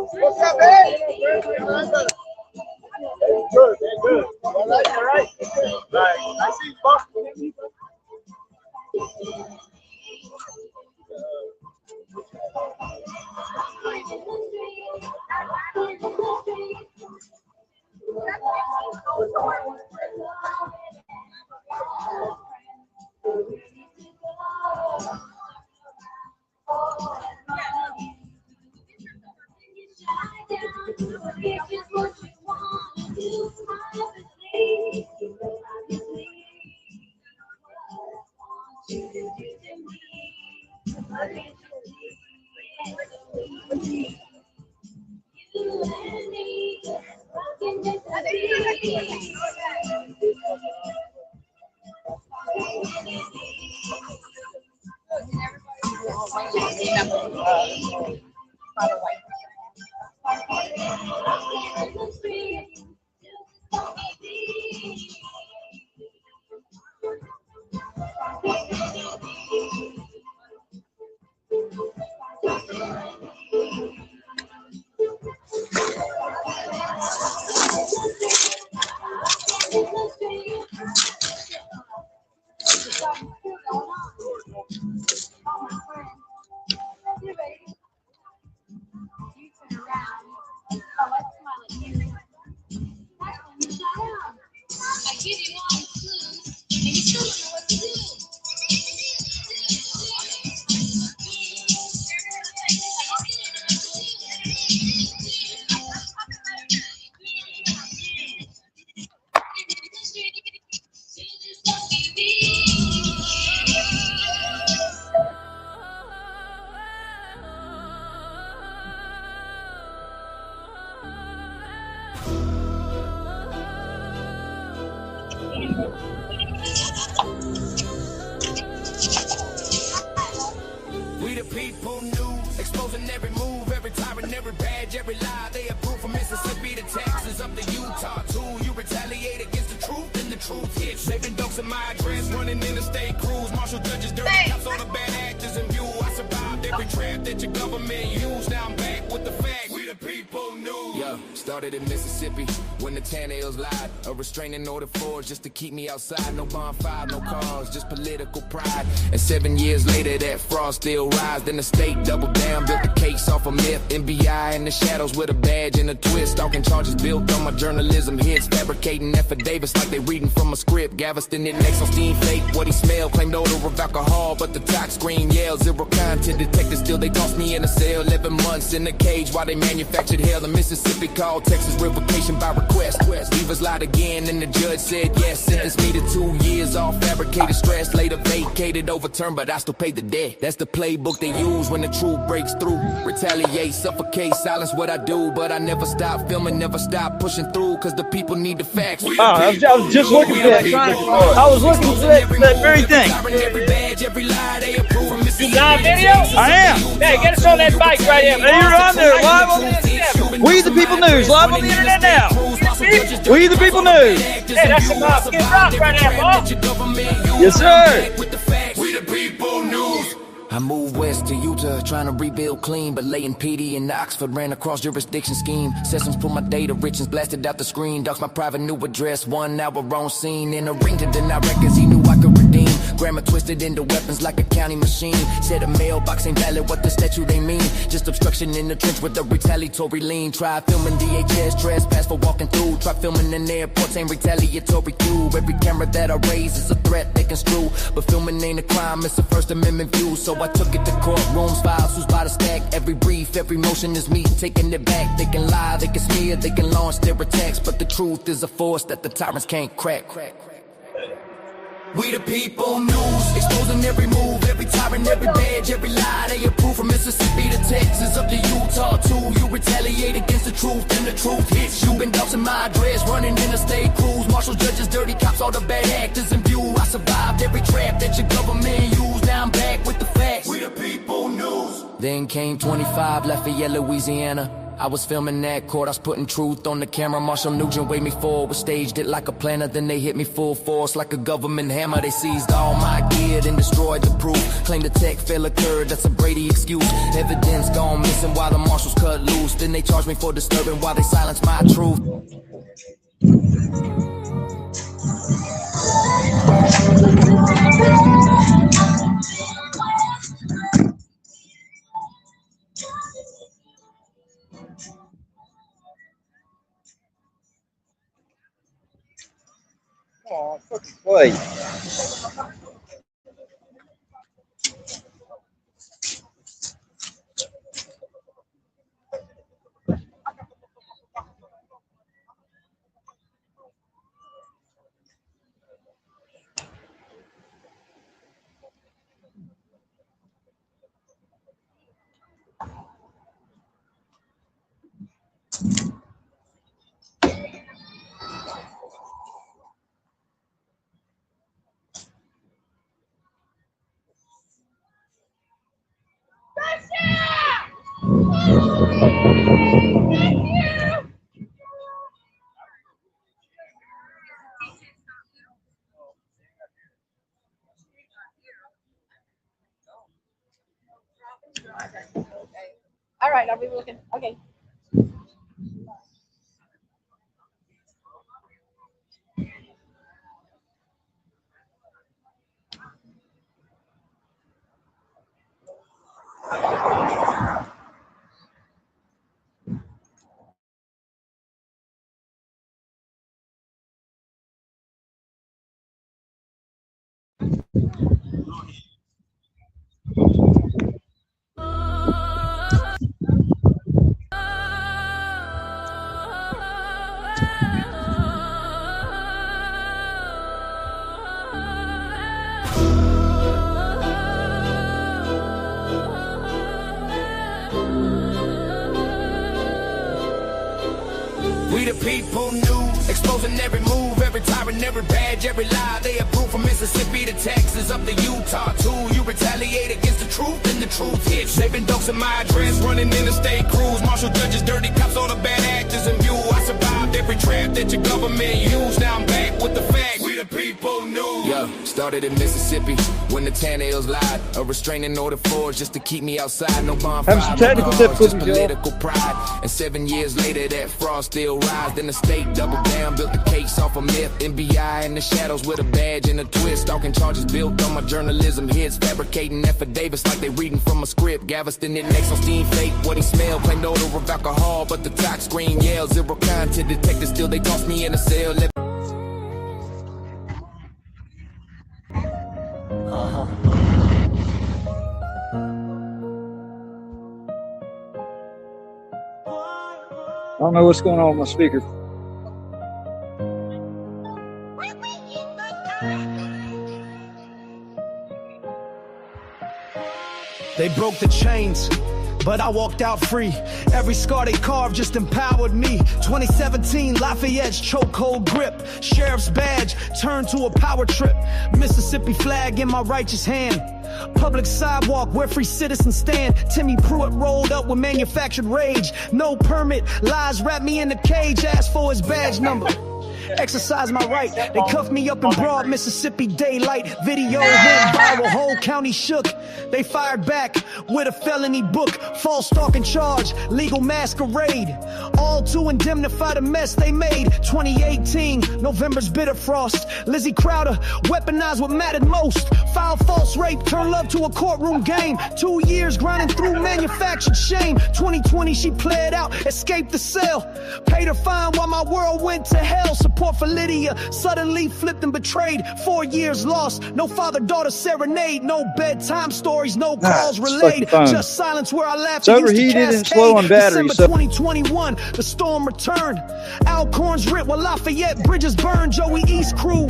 What's up, man? Good, good. All right. I see Buck. We the people new, exposing every move, every tyrant, every badge, every lie. They approve from Mississippi to Texas, up to Utah too. You retaliate against the truth, and the truth hits. Saving dokes in my address, running interstate crews, marshal judges, dirty cops, all the bad actors in view. I survived every trap that your government used. Now I'm back with the facts. We the people new. Yo, started in Mississippi when the Tannehills lied. A restraining order forged just to keep me outside. No bonfire, no cars, just political pride. And 7 years later, that fraud still rise. Then the state doubled down, built the case off a myth. NBI in the shadows with a badge and a twist. Stalking charges built on my journalism hits. Fabricating affidavits like they reading from a script. Galveston it next on steam fake. What he smelled claimed odor of alcohol, but the tox screen yelled. Zero content detected, still they tossed me in a cell. 11 months in a cage while they manufactured hell. The Mississippi called Texas revocation by request. Leavers lied again and the judge said yes. Sentenced me to 2 years off fabricated stress. Later vacated, overturned, but I still paid the debt. That's the playbook they use when the truth breaks through. Retaliate, suffocate, silence what I do. But I never stop filming, never stop pushing through. Cause the people need the facts. I was just looking for that. I was looking for that very thing. You live video? I am. Hey, get us on that bike right here. Hey, you're on there, live on the internet. We the People News, live on the internet now. We the people news. Hey, that's some Skid Rock right there, boss. Yes, sir. We the people news. I moved west to Utah, trying to rebuild clean, but laying PD in Oxford ran across jurisdiction scheme. Sessions pulled my data, richness blasted out the screen. Docs my private new address, 1 hour on scene. In a ring to deny records, he knew I could redeem. Grammar twisted into weapons like a county machine. Said a mailbox ain't valid, what the statute they mean. Just obstruction in the trench with a retaliatory lean. Try filming DHS, trespass for walking through. Try filming in airports, ain't retaliatory cue. Every camera that I raise is a threat they construe. But filming ain't a crime, it's a First Amendment view. So I took it to courtrooms, files, who's by the stack. Every brief, every motion is me taking it back. They can lie, they can smear, they can launch their attacks, but the truth is a force that the tyrants can't crack. We the people news, exposing every move, every tyrant, every badge, every lie. They approve from Mississippi to Texas, up to Utah too. You retaliate against the truth, and the truth hits you. Been dousing my address, running interstate crews, marshals, judges, dirty cops, all the bad actors in view. I survived every trap that your government used. Now I'm back with the facts. We the people news. Then came 25, Lafayette, Louisiana. I was filming that court, I was putting truth on the camera. Marshall Nugent waved me forward, staged it like a planner. Then they hit me full force like a government hammer. They seized all my gear, then destroyed the proof. Claimed the tech fail occurred, that's a Brady excuse. Evidence gone missing while the marshals cut loose. Then they charged me for disturbing while they silenced my truth. Oh, fucking play. All right, are we looking? Okay. We the people news, exposing every move, every tyrant, every badge, every lie. They approve from Mississippi to Texas, up to Utah too. You retaliate against the truth, and the truth hits. They've been doxing my address, running interstate crews, marshal, judges, dirty cops, all the bad actors in view. I survived every trap that your government used. Now I'm back with the facts. We the people news. Yeah, started in Mississippi when the Tannehills lied. A restraining order forged just to keep me outside. No bonfire, Have some technical difficulties, just political pride. And 7 years later, that fraud still rise. Then the state doubled down, built the case off a myth. NBI in the shadows with a badge and a twist. Stalking charges built on my journalism hits. Fabricating affidavits like they reading from a script. Galveston it next on steam fake. What he smelled, claimed odor of alcohol, but the tox screen yelled. Zero content detected, still they tossed me in a cell. I don't know what's going on with my speaker. They broke the chains, but I walked out free. Every scar they carved just empowered me. 2017, Lafayette's chokehold grip. Sheriff's badge turned to a power trip. Mississippi flag in my righteous hand. Public sidewalk where free citizens stand. Timmy Pruitt rolled up with manufactured rage. No permit, lies wrapped me in a cage. Asked for his badge number. Exercise my right. They cuffed me up in broad Mississippi daylight. Video went viral, whole county shook. They fired back with a felony book. False stalking charge, legal masquerade. All to indemnify the mess they made. 2018, November's bitter frost. Lizzie Crowder, weaponized what mattered most. Filed false rape, turned love to a courtroom game. 2 years grinding through manufactured shame. 2020, she played out, escaped the cell. Paid her fine while my world went to hell. Support for Lydia suddenly flipped and betrayed. 4 years lost, no father-daughter serenade. No bedtime stories, no calls relayed. Just silence where I laughed. It's overheated and slow on battery. December 2021, the storm returned. Alcorns ripped while Lafayette bridges burned. Joey East crew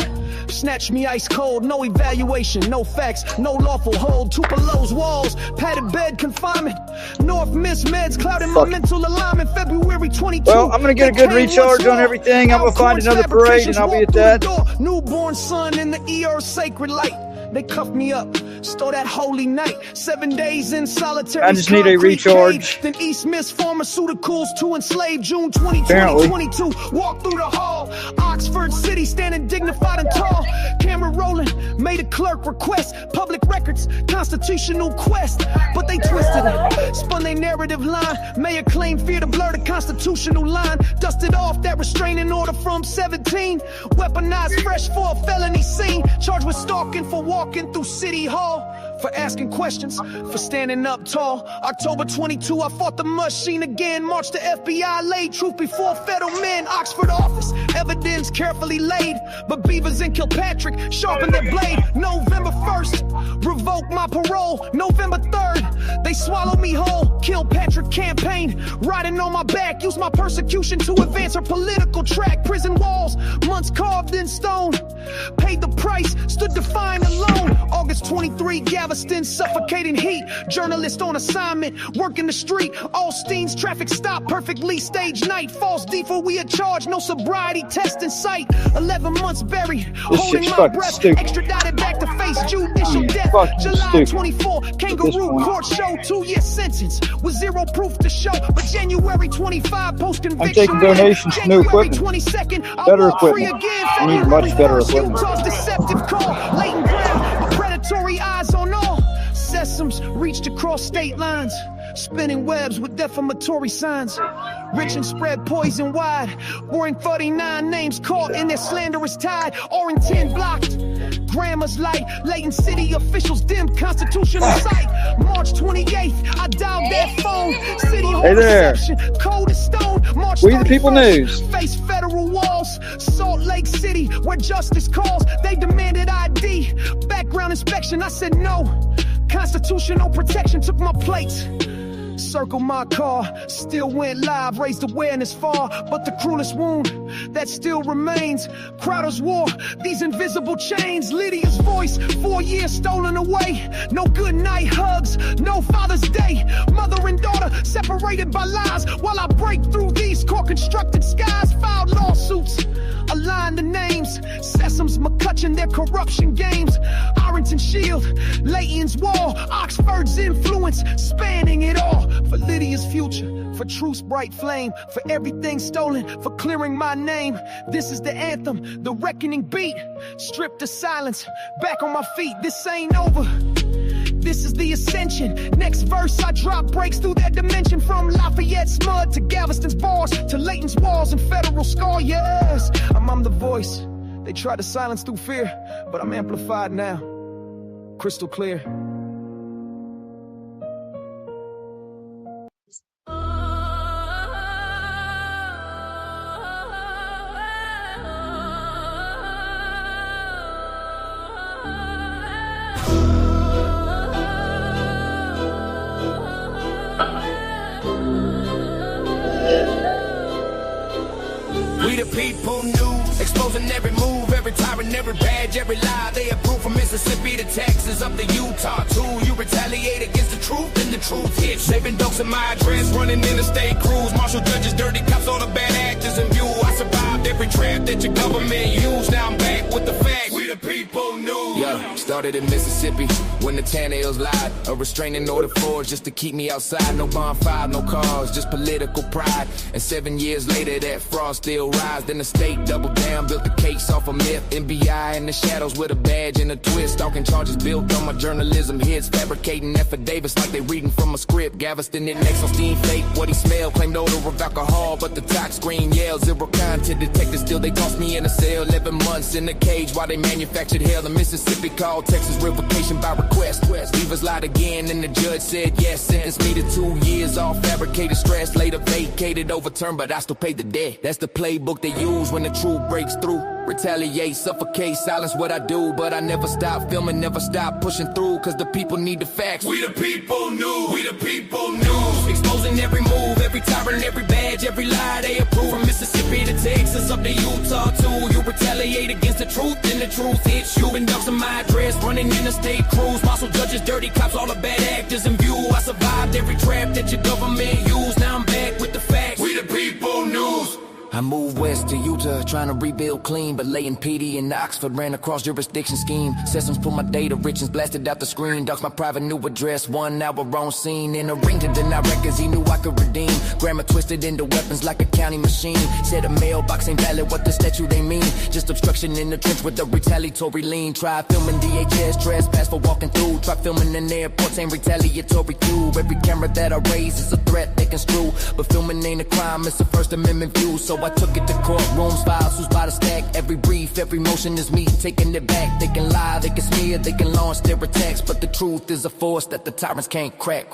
snatched me ice cold. No evaluation, no facts, no lawful hold. Tupelo's walls, padded bed confinement. North Miss meds clouding my mental alignment. February 22. Well, I'm gonna get a good recharge on everything. I'm gonna find another parade and I'll be at that. Newborn son in the ER sacred light. They cuffed me up, stole that holy night. 7 days in solitary. I just need a recharge. Cave. Then East Miss Pharmaceuticals to enslave. June 2022. Walk through the hall. Oxford City standing dignified and tall. Camera rolling, made a clerk request. Public records, constitutional quest. But they twisted it, spun their narrative line. Mayor claimed fear to blur the constitutional line. Dusted off that restraining order from 17. Weaponized fresh for a felony scene. Charged with stalking for walking through City Hall. For asking questions, for standing up tall. October 22, I fought the machine again. Marched the FBI, laid truth before federal men. Oxford office, evidence carefully laid. But Beavers and Kilpatrick sharpened their blade. November 1st, revoked my parole. November 3rd, they swallowed me whole. Kilpatrick campaign, riding on my back. Used my persecution to advance her political track. Prison walls, months carved in stone. Paid the price, stood defined alone. August 23, Galveston, suffocating heat. Journalist on assignment, working the street. Allstein's traffic stop, perfectly staged night. False default, we had charged, no sobriety test in sight. 11 months buried, holding my breath. Stupid. Extradited back to face judicial death. July 24, kangaroo court show. 2-year sentence with zero proof to show. But January 25, post-conviction. I'm taking donations from new equipment. 22nd, better equipment. I need much better equipment. Utah's deceptive call, latent ground, predatory eyes on all. Sesams reached across state lines, spinning webs with defamatory signs. Rich and spread poison wide, wearing 39 names caught in their slanderous tide. Orange 10 blocked, grammar's light, latent city officials dim constitutional sight. March 28th, I dialed that phone. City hall reception, cold as stone. March 31st, We the People News. Face federal walls, Salt Lake City, where justice calls. They demanded ID, background inspection. I said no. Constitutional protection took my place. Circle my car, still went live, raised awareness far. But the cruelest wound that still remains. Crowder's war, these invisible chains. Lydia's voice, 4 years stolen away. No good night hugs, no Father's Day. Mother and daughter separated by lies. While I break through these court-constructed skies. Filed lawsuits, align the names. Sesams, McCutcheon, their corruption games. Arrington Shield, Layton's wall. Oxford's influence, spanning it all. For Lydia's future, for truth's bright flame. For everything stolen, for clearing my name. This is the anthem, the reckoning beat. Stripped to silence, back on my feet. This ain't over, this is the ascension. Next verse I drop breaks through that dimension. From Lafayette's mud to Galveston's bars, to Layton's walls and federal scar. Yes, I'm the voice they tried to silence through fear, but I'm amplified now, crystal clear. We the people new, exposing every move, every tyrant, every badge, every lie. They approve from Mississippi to Texas, up to Utah too. You retaliate against the truth, and the truth hits. hit. Shaving dunks in my dress, running interstate cruise. Marshal judges, dirty cops, all the bad actors in view. I survived every trap that your government used. Now I'm back with the facts. We the people knew. Yeah, started in Mississippi when the tan hills lied. A restraining order forged just to keep me outside. No bonfire, no cars, just political pride. And 7 years later, that fraud still rise. Then the state doubled down, built the case off a myth. NBI in the shadows with a badge and a twist. Stalking charges built on my journalism hits. Fabricating affidavits like they reading from a script. Galveston it next on steam fake. What he smelled claimed odor of alcohol, but the tox screen yelled. Zero content detected, still they tossed me in a cell. 11 months in a cage while they manufactured hell. The Mississippi called Texas revocation by request. Leavers lied again and the judge said yes. Sentenced me to 2 years off fabricated stress. Later vacated, overturned, but I still paid the debt. That's the playbook they use when the truth breaks through. Retaliate, suffocate, silence what I do. But I never stop filming, never stop pushing through. Cause the people need the facts. We the people news, we the people news. Exposing every move, every tyrant, every badge, every lie they approve. From Mississippi to Texas, up to Utah too. You retaliate against the truth, and the truth hits you. And ducks in my dress, running interstate cruise. Marshal judges, dirty cops, all the bad actors in view. I survived every trap that your government used. Now I'm back with the facts. We the people news. I moved west to Utah, trying to rebuild clean, but laying PD in Oxford ran across jurisdiction scheme. Systems put my data richness blasted out the screen. Docs my private new address, 1 hour on scene. In a ring to deny records, he knew I could redeem. Grammar twisted into weapons like a county machine. Said a mailbox ain't valid, what the statute they mean. Just obstruction in the trench with a retaliatory lean. Try filming DHS, trespass for walking through. Try filming in airports, ain't retaliatory too. Every camera that I raise is a threat they construe. But filming ain't a crime, it's a First Amendment view. So I took it to courtrooms, files who's by the stack. Every brief, every motion is me taking it back. They can lie, they can smear, they can launch their attacks, but the truth is a force that the tyrants can't crack.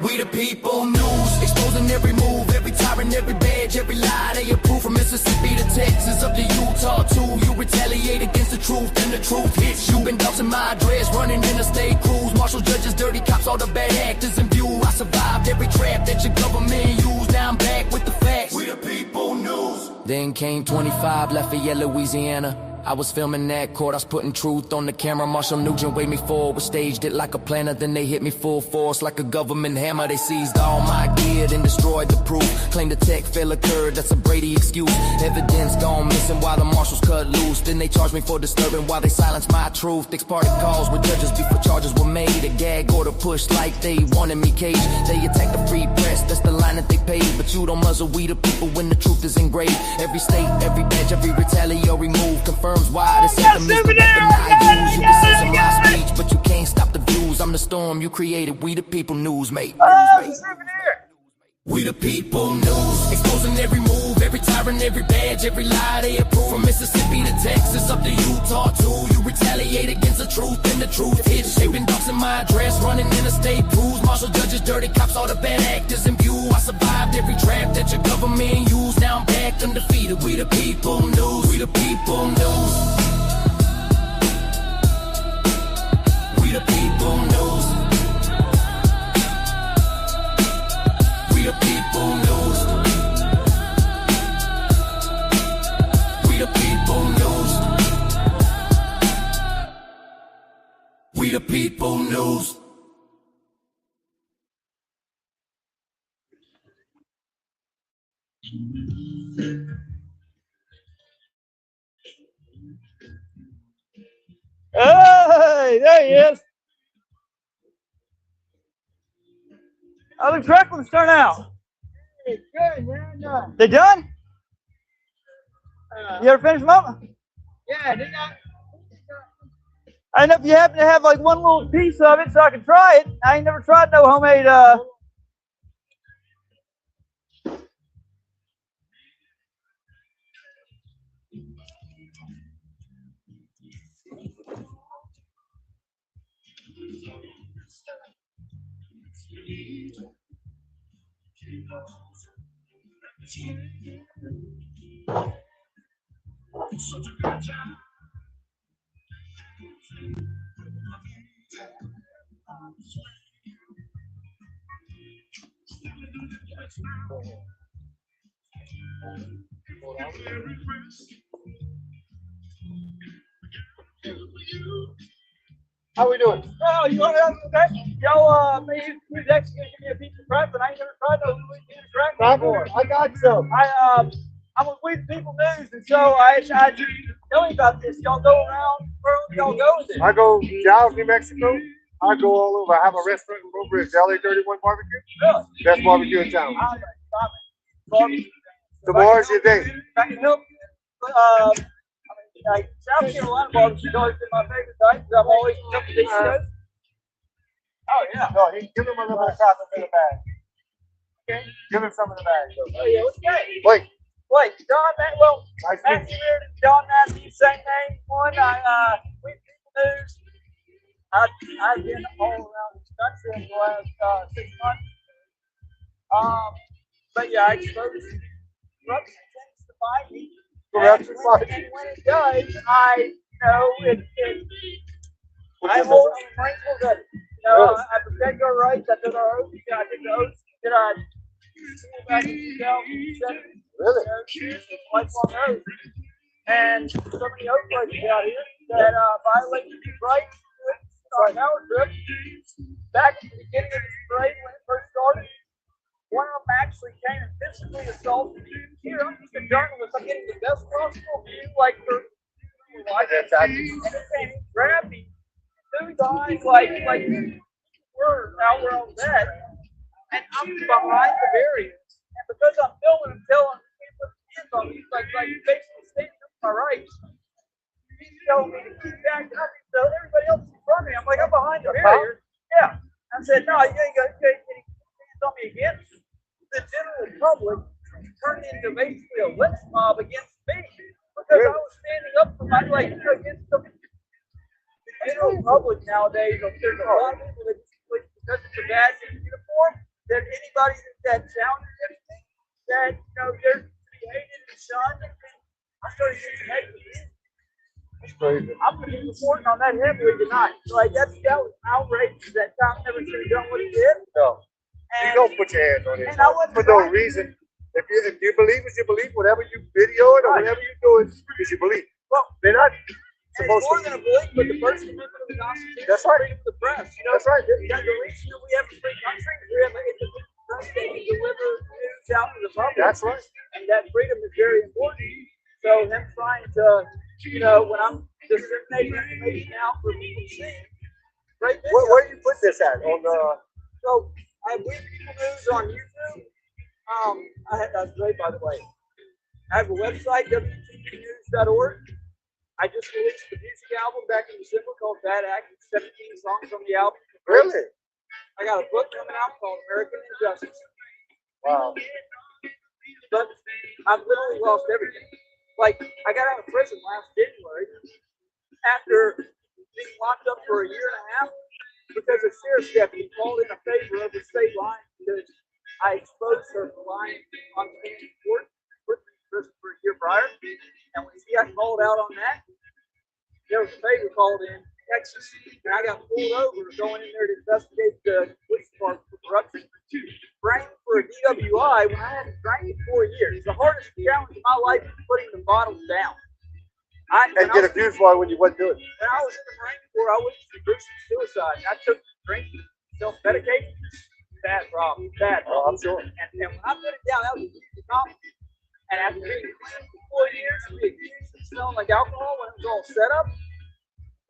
We the people news, exposing every move, every tyrant, every badge, every lie they approve. From Mississippi to Texas, up to Utah too. You retaliate against the truth, and the truth hits you. Been dousing my dress, running interstate cruise. Marshal judges, dirty cops, all the bad actors in view. I survived every trap that your government used. Now I'm back with the facts. We the people news. Then came 25, Lafayette, Louisiana. I was filming that court, I was putting truth on the camera. Marshall Nugent waved me forward, staged it like a planner. Then they hit me full force like a government hammer. They seized all my gear, then destroyed the proof. Claimed the tech fail occurred, that's a Brady excuse. Evidence gone missing while the marshals cut loose. Then they charged me for disturbing while they silenced my truth. Ex-party calls with judges before charges were made. A gag order pushed like they wanted me caged. They attacked the free press, that's the line that they paid. But you don't muzzle we the people when the truth is engraved. Every state, every badge, every retaliatory move confirms why this anthem is the weapon I use. You can censor my speech, but you can't stop the views. I'm the storm you created, we the people news, mate. We the people news, exposing every move, every tyrant, every badge, every lie they approve. From Mississippi to Texas, up to Utah too. You retaliate against the truth, and the truth hits. Shaping dogs in my dress, running interstate cruise. Marshal judges, dirty cops, all the bad actors in view. I survived every trap that your government used. Now I'm back undefeated. We the people news, we the people news. We the people news. We the people news. We the people news. We the people news. Hey, there he is. How the Tracklins turn out? Hey, good, man. Done. They done? You ever finish them up? Yeah, did I? I don't know if you happen to have like one little piece of it so I can try it. I ain't never tried no homemade How we doing? Oh, you want to that? Y'all, maybe who's actually gonna give me a piece of crap, but I ain't never tried no Louisiana crack before. I got some. I'm with We the People News, and so I just tell me about this. Y'all go around. Where do y'all go with it? I go Dallas, New Mexico. I go all over. I have a restaurant in Road Bridge, LA 31 Barbecue. Really? Best barbecue in town. Barbecue. Tomorrow's your day. I can help you. Like South Carolina barbecue has always been my favorite type. I'm always something they show. Oh yeah. No, give him a little bit of cotton in the bag. Okay. Give him some in the bag. Oh yeah, what's that? Blake. John Matt. Well, nice Matthew Reardon, John Matthews, same name. One. We People News. I've been all around this country in the last 6 months. But yeah, I exposed corruption tends to bite me. And when it does, I hold principles that I protect our rights. I did our oath. I did the oath that I back in 2007. Really? Lifelong oath. And so many oath breakers out here that violate these rights. Our power trip. Back at the beginning of this parade when it first started, one of them actually came and physically assaulted me. Here, I'm just a journalist. I'm getting the best possible view, like for and he grabbed me, threw me behind like we're out where I was at, and I'm behind the barriers. And because I'm filming and telling him to put his hands on me, like basically standing up for my rights, he's telling me to keep backing up. So everybody else is in front of me. I'm like, I'm behind the barrier. Yeah. I said, no, you ain't got to get hands on me again. The general public turned into basically a lynch mob against me because I was standing up for my against the general public nowadays. There's a lot of people that because it's a badge in uniform that anybody that challenges anything that they're to be hated and shunned. I started seeing hate. That's crazy. I'm going to be reporting on that heavily tonight. That was outrageous. That Tom never should have done what he did. No. You don't put your hands on it for no reason. If you believe it's your belief, whatever you video it or whatever you do it is your belief. Well, they're not supposed to. It's more than a belief, but the First Amendment of the Constitution. That's right. Freedom of the press. That's right. The reason that we have a free country, we have a press that can deliver news out to the public. That's right. And that freedom is very important. So him trying to, when I'm disseminating information out for people to see. Right. Where do you put this at? On the. So I have We People News on YouTube. That's great, by the way. I have a website, wtpnews.org. I just released the music album back in December called Bad Act. 17 songs from the album. Really? I got a book coming out called American Injustice. Wow. But I've literally lost everything. I got out of prison last January after being locked up for a year and a half because a sheriff's deputy called in a favor of the state line because I exposed her for lying on the court, put me in prison for a year prior. And when he got called out on that, there was a favor called in Texas. And I got pulled over going in there to investigate the police department for corruption. Framed for a DWI when I hadn't drank in 4 years. The hardest challenge in my life was putting the bottles down. And get a fuse for when you wasn't doing it. When I was in the Marine Corps, I witnessed a gruesome suicide. I took drinking, self-medication. Bad problem. Oh, I'm sure. And when I put it down, that was a huge accomplishment. And after being clean for 4 years, we accused of smelling like alcohol when it was all set up.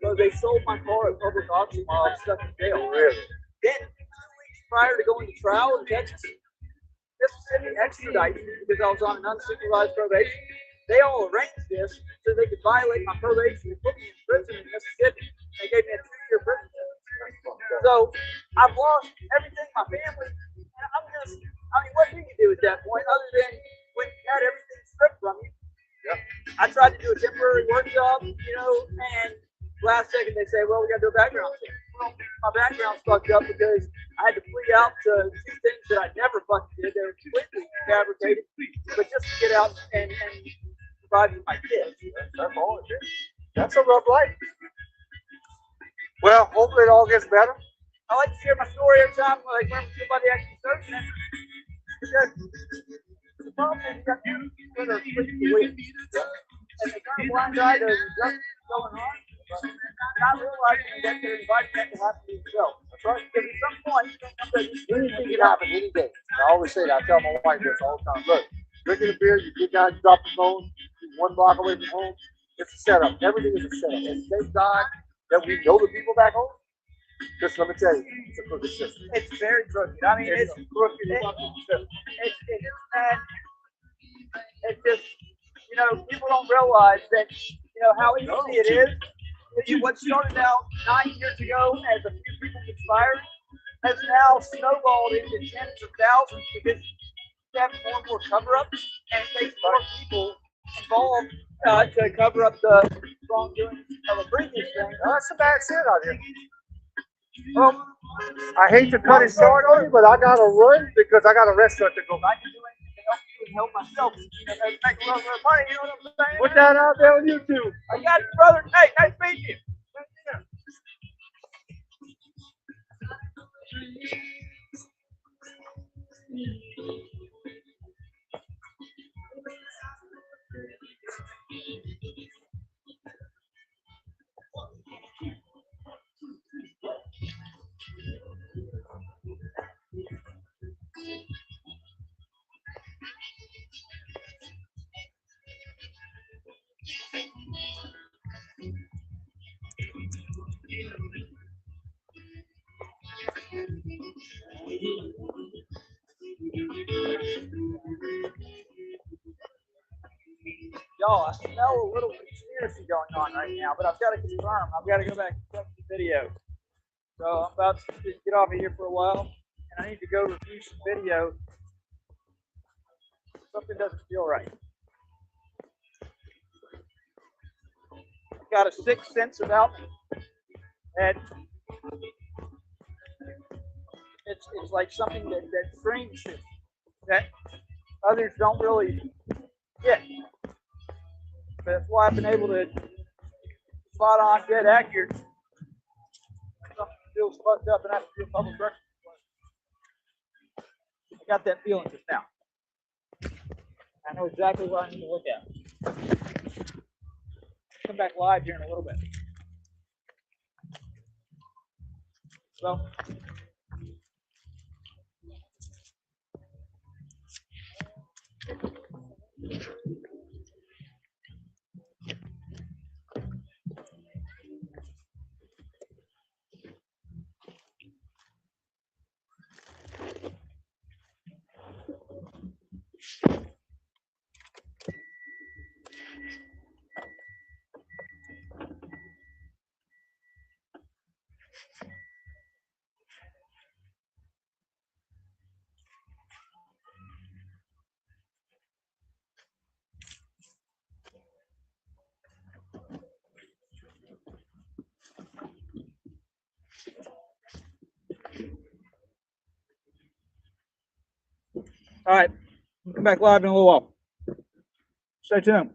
So they sold my car at public auction while I was stuck in jail. Really? Then 2 weeks prior to going to trial in Texas, Mississippi extradited me because I was on an unsupervised probation. They all arranged this so they could violate my probation and put me in prison in Mississippi. They gave me a 2-year prison sentence. So I've lost everything, my family. And what do you do at that point other than when you had everything stripped from you? Yeah. I tried to do a temporary work job, and last second they say, well, we got to do a background check. Well, my background's fucked up because I had to plead out to 2 things that I never fucking did. They were completely fabricated, but just to get out and provide for my kids. That's all it is. That's a rough life. Well, hopefully it all gets better. I like to share my story every time when somebody actually searches it. Because the problem is you got people that are freaking weak. And they kind of blind eye to what's going on. not realizing that they're inviting them to have to be themselves. That's right. Because at some point, Anything can happen any day. I always say that. I tell my wife this all the time. Look, drinking a beer, you get down, you drop the phone, you're 1 block away from home. It's a setup. Everything is a setup. And thank God that we know the people back home. Just let me tell you, it's a crooked system. it's very crooked. I mean, it's crooked. It's just, you know, people don't realize that, you know, how easy it is. What started out 9 years ago as a few people conspiring has now snowballed into tens of thousands because you have more and more cover-ups, and it takes more people involved to cover up the wrongdoing of a previous thing. That's a bad shit out here. I hate to cut it short on you, but I gotta run because I got a restaurant to go. I can do anything to help you and help myself. You know, make a little bit of money, you know what I'm saying? Put that out there on YouTube. I got you, brother. Hey, nice meeting you. Y'all, I smell a little conspiracy going on right now, but I've got to confirm. I've got to go back and check the video. So I'm about to get off of here for a while, and I need to go review some video. Something doesn't feel right. I've got a sixth sense about me, and it's like something that screams to me that others don't really get. But that's why I've been able to spot on, dead accurate. Something feels fucked up, and I have to do a public record. I got that feeling just now. I know exactly what I need to look at. Come back live here in a little bit. So. All right, we'll come back live in a little while. Stay tuned.